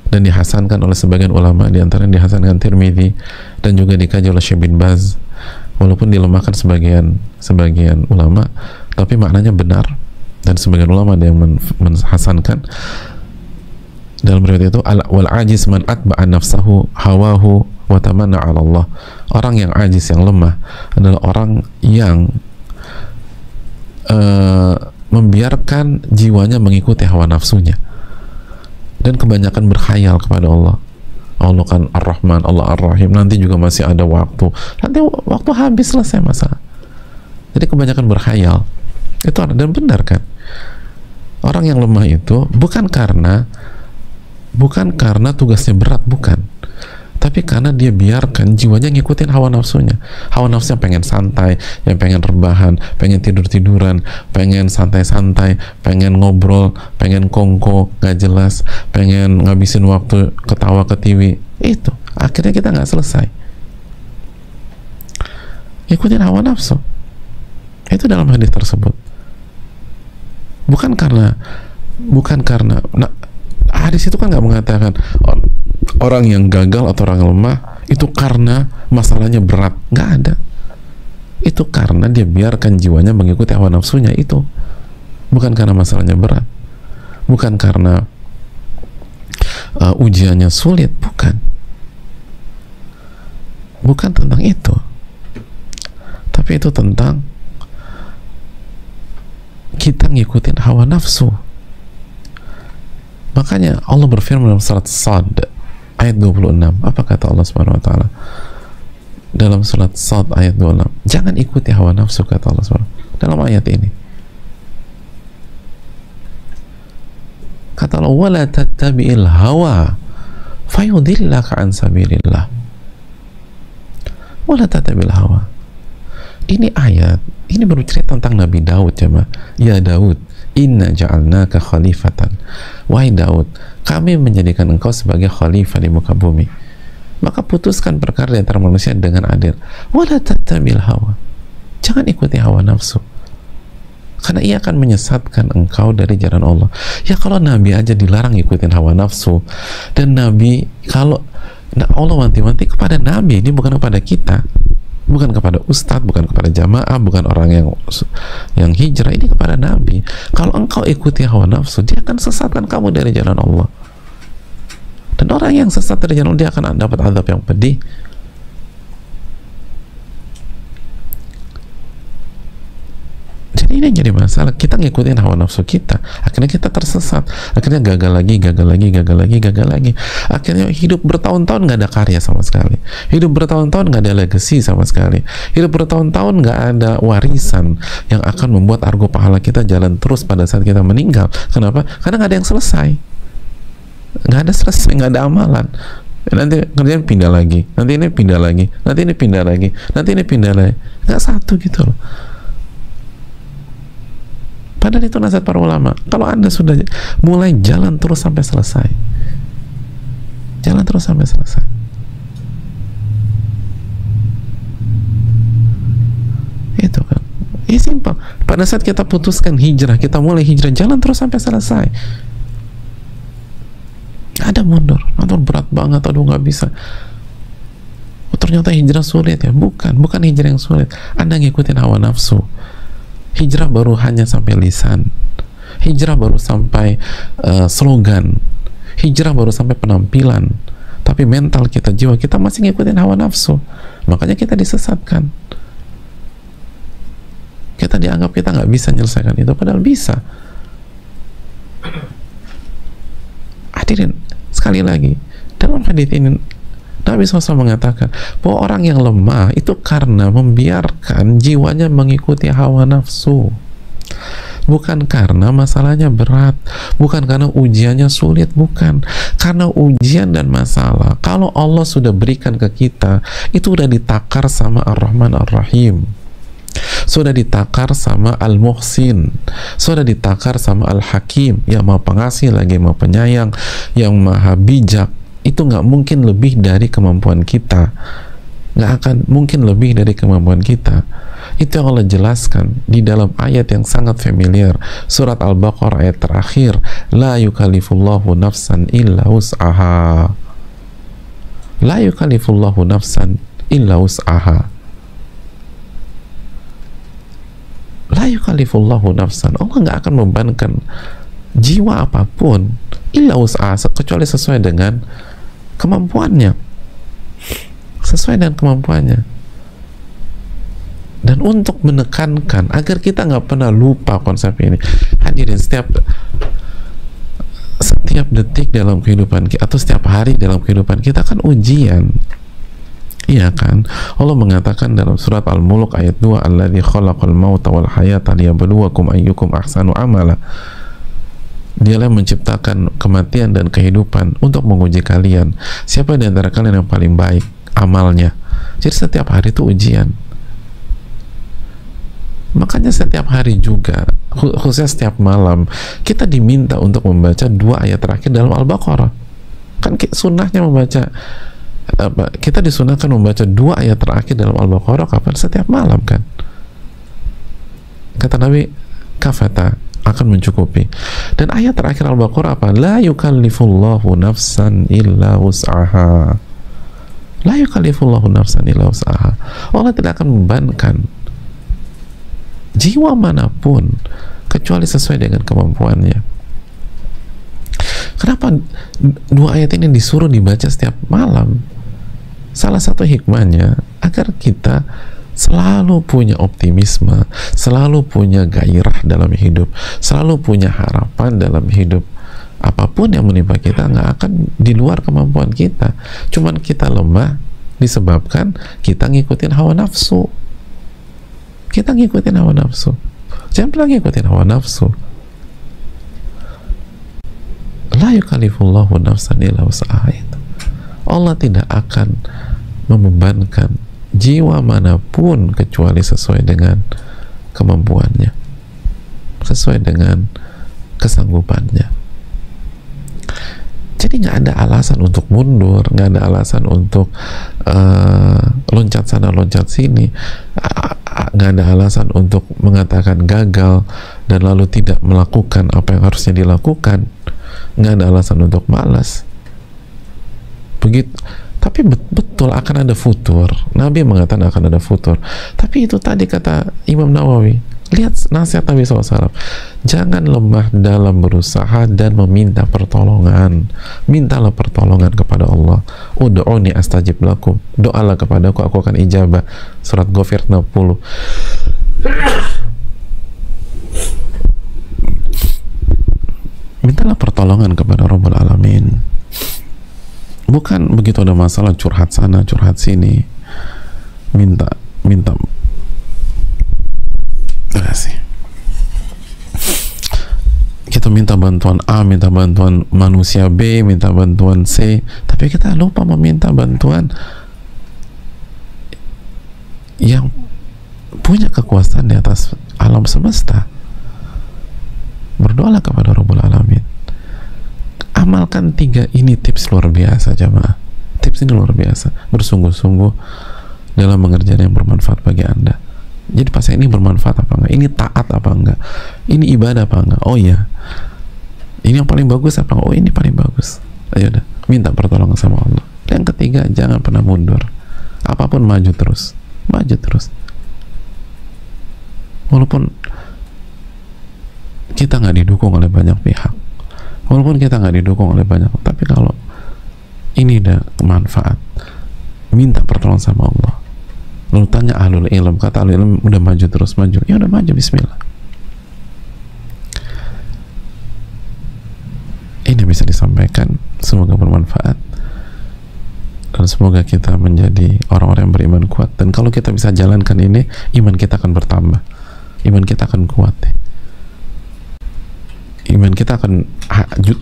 dan dihasankan oleh sebagian ulama, diantaranya dihasankan Tirmidzi dan juga dikaji oleh Syekh bin Baz, walaupun dilemahkan sebagian ulama, tapi maknanya benar, dan sebagian ulama ada yang menghasankan. Dalam riwayat itu, wal ajiz man atba'a nafsahu hawahu wa tamanna 'ala Allah. Orang yang ajiz, yang lemah adalah orang yang membiarkan jiwanya mengikuti hawa nafsunya dan kebanyakan berkhayal kepada Allah. Allah kan Ar-Rahman, Allah Ar-Rahim, nanti juga masih ada waktu, nanti waktu habis, selesai masalah. Jadi kebanyakan berkhayal. Itu ada, dan benar kan, orang yang lemah itu bukan karena tugasnya berat, bukan, tapi karena dia biarkan jiwanya ngikutin hawa nafsunya. Hawa nafsunya pengen santai, yang pengen rebahan, pengen tidur-tiduran, pengen santai-santai, pengen ngobrol, pengen kongko gak jelas, pengen ngabisin waktu ketawa ke TV. Itu akhirnya kita nggak selesai, ikutin hawa nafsu. Itu dalam hadis tersebut. Bukan karena nah, hadis itu kan nggak mengatakan orang yang gagal atau orang lemah itu karena masalahnya berat, nggak ada. Itu karena dia biarkan jiwanya mengikuti hawa nafsunya. Itu bukan karena masalahnya berat, bukan karena ujiannya sulit, bukan tentang itu, tapi itu tentang kita ngikutin hawa nafsu. Makanya Allah berfirman dalam surat Sad ayat 26. Apa kata Allah Subhanahu wa taala? Dalam surat Sad ayat 26. Jangan ikuti hawa nafsu, kata Allah Subhanahu dalam ayat ini. Kata Allah, wala tattabi'il hawa fayudillaka an sabilillah wala tatabil hawa. Ini ayat, ini bercerita tentang Nabi Daud, jemaah. Ya Daud, inna ja'alnaka khalifatan. Wahai Daud, kami menjadikan engkau sebagai khalifah di muka bumi. Maka putuskan perkara di antara manusia dengan adil. Wala tattabil hawa. Jangan ikuti hawa nafsu. Karena ia akan menyesatkan engkau dari jalan Allah. Ya kalau Nabi aja dilarang ikutin hawa nafsu, dan Nabi, kalau Allah wanti-wanti kepada Nabi, ini bukan kepada kita, bukan kepada ustadz, bukan kepada jamaah, bukan orang yang hijrah, ini kepada Nabi. Kalau engkau ikuti hawa nafsu, dia akan sesatkan kamu dari jalan Allah. Dan orang yang sesat dari jalan Allah, dia akan dapat azab yang pedih. Jadi ini jadi masalah, kita ngikutin hawa nafsu kita, akhirnya kita tersesat, akhirnya gagal lagi, akhirnya hidup bertahun-tahun nggak ada karya sama sekali, hidup bertahun-tahun nggak ada legacy sama sekali, hidup bertahun-tahun nggak ada warisan yang akan membuat argo pahala kita jalan terus pada saat kita meninggal. Kenapa? Karena nggak ada yang selesai, nggak ada amalan. Nanti kerjaan pindah lagi, nanti ini pindah lagi, nanti ini pindah lagi, nanti ini pindah lagi, nggak satu gitu loh. Padahal itu nasihat para ulama. Kalau Anda sudah mulai, jalan terus sampai selesai. Jalan terus sampai selesai. Itu kan. Ini simpel. Pada saat kita putuskan hijrah, kita mulai hijrah, jalan terus sampai selesai. Gak ada mundur. Atau berat banget, aduh nggak bisa. Oh, ternyata hijrah sulit ya. Bukan hijrah yang sulit. Anda ngikutin hawa nafsu. Hijrah baru hanya sampai lisan, hijrah baru sampai slogan, hijrah baru sampai penampilan, tapi mental kita, jiwa kita masih ngikutin hawa nafsu. Makanya kita disesatkan, kita dianggap kita nggak bisa menyelesaikan itu, padahal bisa. Hadirin, sekali lagi, dalam hadits ini Nabi SAW mengatakan bahwa orang yang lemah itu karena membiarkan jiwanya mengikuti hawa nafsu, bukan karena masalahnya berat, bukan karena ujiannya sulit, bukan karena ujian dan masalah. Kalau Allah sudah berikan ke kita, itu udah ditakar sama Ar-Rahman Ar-Rahim, sudah ditakar sama Al-Muhsin, sudah ditakar sama Al-Hakim, yang maha pengasih lagi maha penyayang, yang maha bijak. Itu nggak mungkin lebih dari kemampuan kita, nggak akan mungkin lebih dari kemampuan kita. Itu yang Allah jelaskan di dalam ayat yang sangat familiar, surat Al-Baqarah ayat terakhir, la yukallifullahu nafsan illa wus'aha, la yukallifullahu nafsan illa wus'aha, la yukallifullahu nafsan, Allah nggak akan membebankan jiwa apapun illa wus'aha, kecuali sesuai dengan kemampuannya, sesuai dengan kemampuannya. Dan untuk menekankan agar kita nggak pernah lupa konsep ini, hadirin, setiap detik dalam kehidupan kita, atau setiap hari dalam kehidupan kita kan ujian. Iya kan? Allah mengatakan dalam surat Al-Mulk ayat 2, alladzi khalaqal mauta wal hayata liyabluwakum ayyukum ahsanu amala. Dialah yang menciptakan kematian dan kehidupan untuk menguji kalian, siapa di antara kalian yang paling baik amalnya. Jadi setiap hari itu ujian. Makanya setiap hari juga, khususnya setiap malam, kita diminta untuk membaca 2 ayat terakhir dalam Al-Baqarah. Kan sunnahnya membaca, kita disunahkan membaca 2 ayat terakhir dalam Al-Baqarah kapan? Setiap malam kan. Kata Nabi, kafata, akan mencukupi. Dan ayat terakhir Al-Baqarah apa? La yukallifullahu nafsan illa wus'aha. La yukallifullahu nafsan illa wus'aha. Allah tidak akan membebankan jiwa manapun kecuali sesuai dengan kemampuannya. Kenapa 2 ayat ini disuruh dibaca setiap malam? Salah satu hikmahnya agar kita selalu punya optimisme, selalu punya gairah dalam hidup, selalu punya harapan dalam hidup. Apapun yang menimpa kita nggak akan di luar kemampuan kita. Cuman kita lemah disebabkan kita ngikutin hawa nafsu. Kita ngikutin hawa nafsu. Jangan pernah ngikutin hawa nafsu. La yukallifullahu nafsan illa wus'aha. Allah tidak akan membebankan jiwa manapun kecuali sesuai dengan kemampuannya, sesuai dengan kesanggupannya. Jadi nggak ada alasan untuk mundur, nggak ada alasan untuk loncat sana loncat sini, nggak ada alasan untuk mengatakan gagal dan lalu tidak melakukan apa yang harusnya dilakukan, nggak ada alasan untuk malas. Begitu. Tapi betul akan ada futur. Nabi mengatakan akan ada futur. Tapi itu tadi kata Imam Nawawi. Lihat nasihat Nabi SAW. Jangan lemah dalam berusaha dan meminta pertolongan. Mintalah pertolongan kepada Allah. Ud'uni astajib lakum. Doalah kepadaku, aku akan ijabah. Surat Ghafir 60. Mintalah pertolongan kepada Rabbul Alamin. Bukan begitu ada masalah curhat sana curhat sini, minta sih kita minta bantuan A, minta bantuan manusia B, minta bantuan C, tapi kita lupa meminta bantuan yang punya kekuasaan di atas alam semesta. Berdoalah kepada Rabbul Alamin. Amalkan 3 ini, tips luar biasa jamaah. Tips ini luar biasa. Bersungguh-sungguh dalam mengerjakan yang bermanfaat bagi Anda. Jadi pas ini bermanfaat apa enggak? Ini taat apa enggak? Ini ibadah apa enggak? Oh iya. Ini yang paling bagus apa enggak? Oh ini paling bagus. Ayo udah, minta pertolongan sama Allah. Dan yang ketiga, jangan pernah mundur. Apapun maju terus. Maju terus. Walaupun kita nggak didukung oleh banyak pihak, walaupun kita nggak didukung oleh banyak, tapi kalau ini udah manfaat, minta pertolongan sama Allah. Lalu tanya ahlul ilm, kata ahlul ilm udah maju terus, maju, ya udah maju, bismillah. Ini bisa disampaikan, semoga bermanfaat dan semoga kita menjadi orang-orang yang beriman kuat. Dan kalau kita bisa jalankan ini, iman kita akan bertambah, iman kita akan kuat. Iman kita akan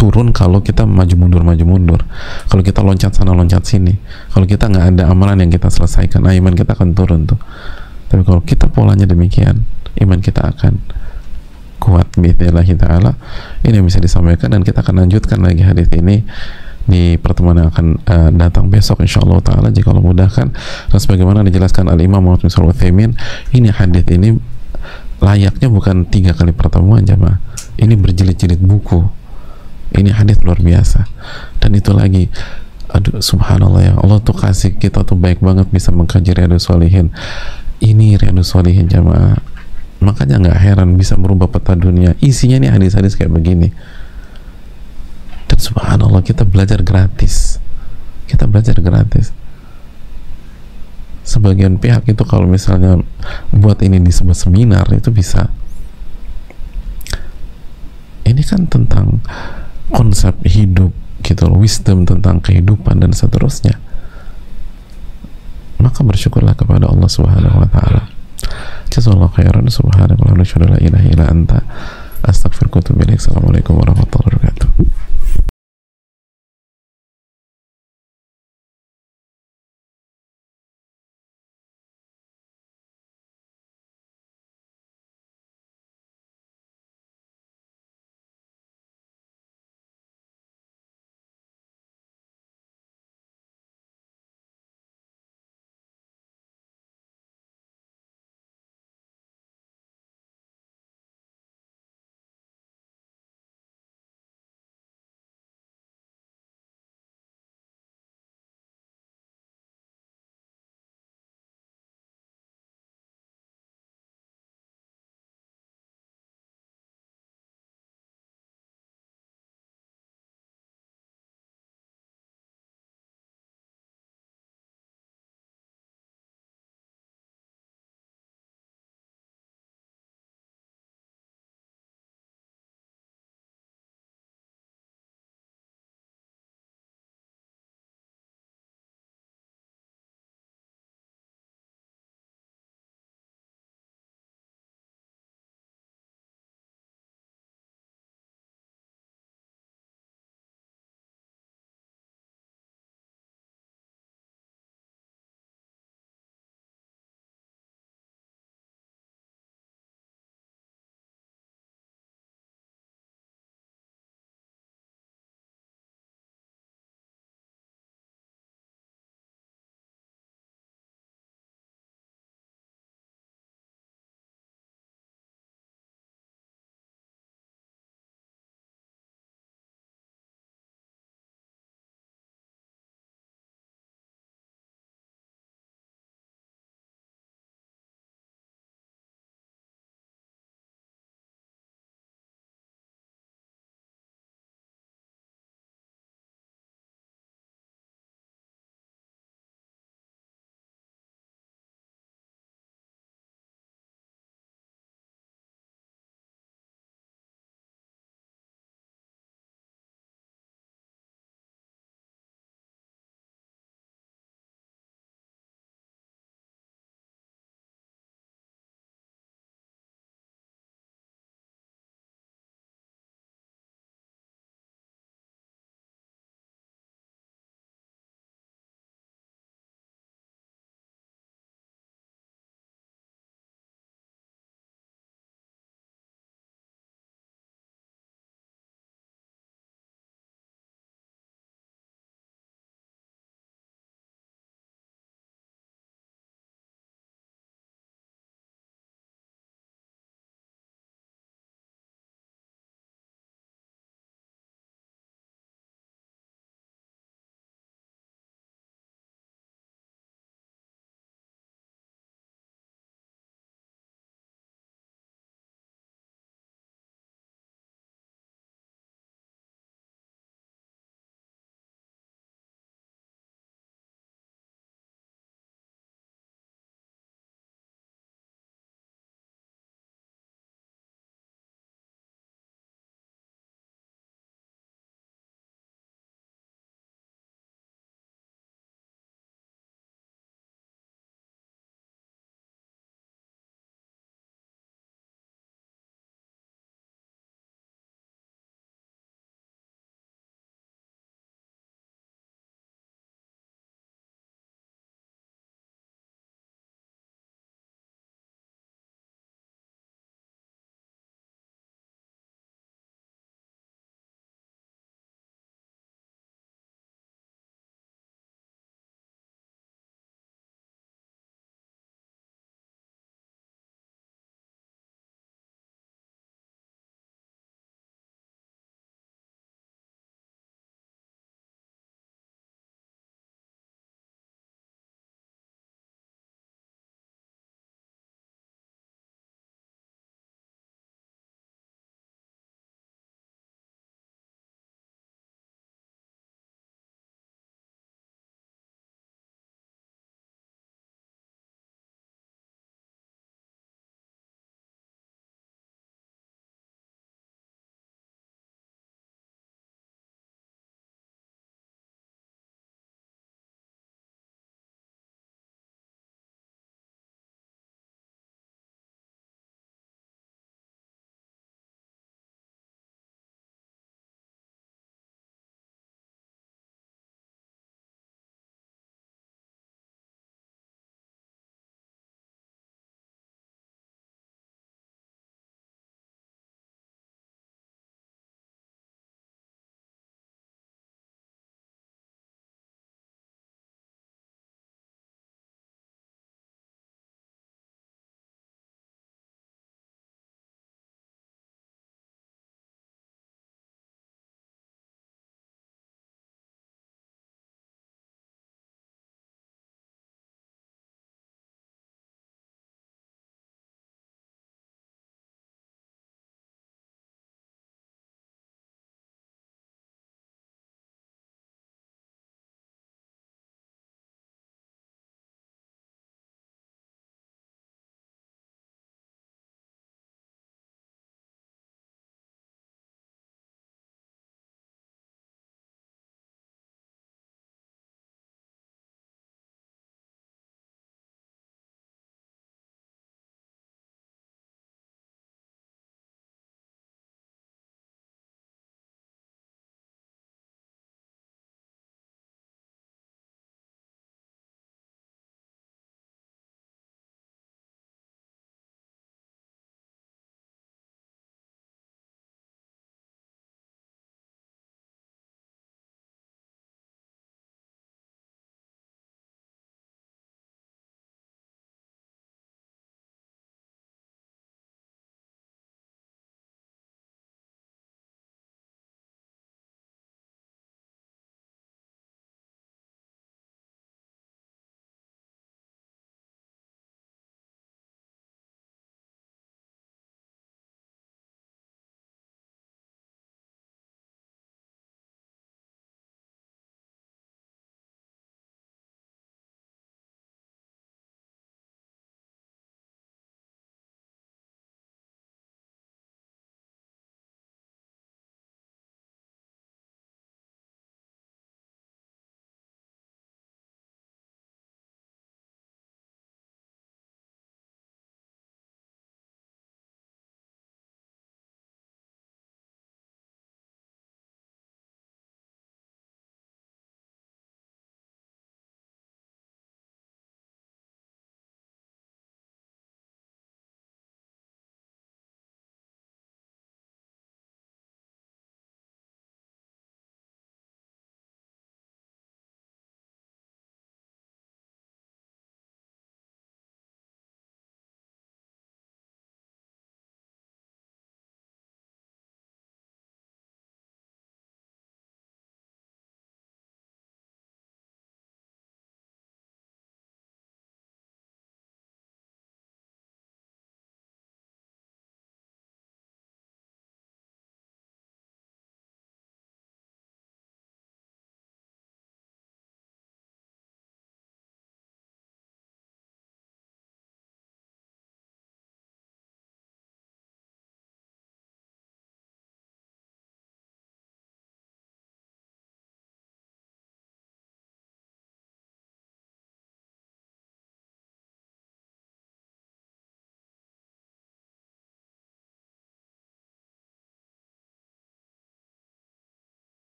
turun kalau kita maju mundur. Kalau kita loncat sana loncat sini, kalau kita nggak ada amalan yang kita selesaikan, iman kita akan turun tuh. Tapi kalau kita polanya demikian, iman kita akan kuat bi'idznillah ta'ala. Ini yang bisa disampaikan, dan kita akan lanjutkan lagi hadis ini di pertemuan yang akan datang besok insyaallah ta'ala, jika Allah mudahkan. Dan sebagaimana dijelaskan Al-Imam Muhammad bin Shalih Al-Utsaimin, ini hadis ini layaknya bukan 3 kali pertemuan jamaah, ini berjilid-jilid buku. Ini hadis luar biasa. Dan itu lagi, aduh subhanallah ya, Allah tuh kasih kita tuh baik banget bisa mengkaji Riyadhus Shalihin. Ini Riyadhus Shalihin jamaah, makanya nggak heran bisa merubah peta dunia. Isinya nih hadis-hadis kayak begini. Dan subhanallah kita belajar gratis. Kita belajar gratis. Sebagian pihak itu kalau misalnya buat ini di sebuah seminar itu bisa. Ini kan tentang konsep hidup gitu loh, wisdom tentang kehidupan dan seterusnya. Maka bersyukurlah kepada Allah Subhanahu wa taala. Jazakallahu khairan. Subhanallah wa la ilaha illa anta astaghfiruka wa atubu ilaik. Assalamualaikum warahmatullahi wabarakatuh.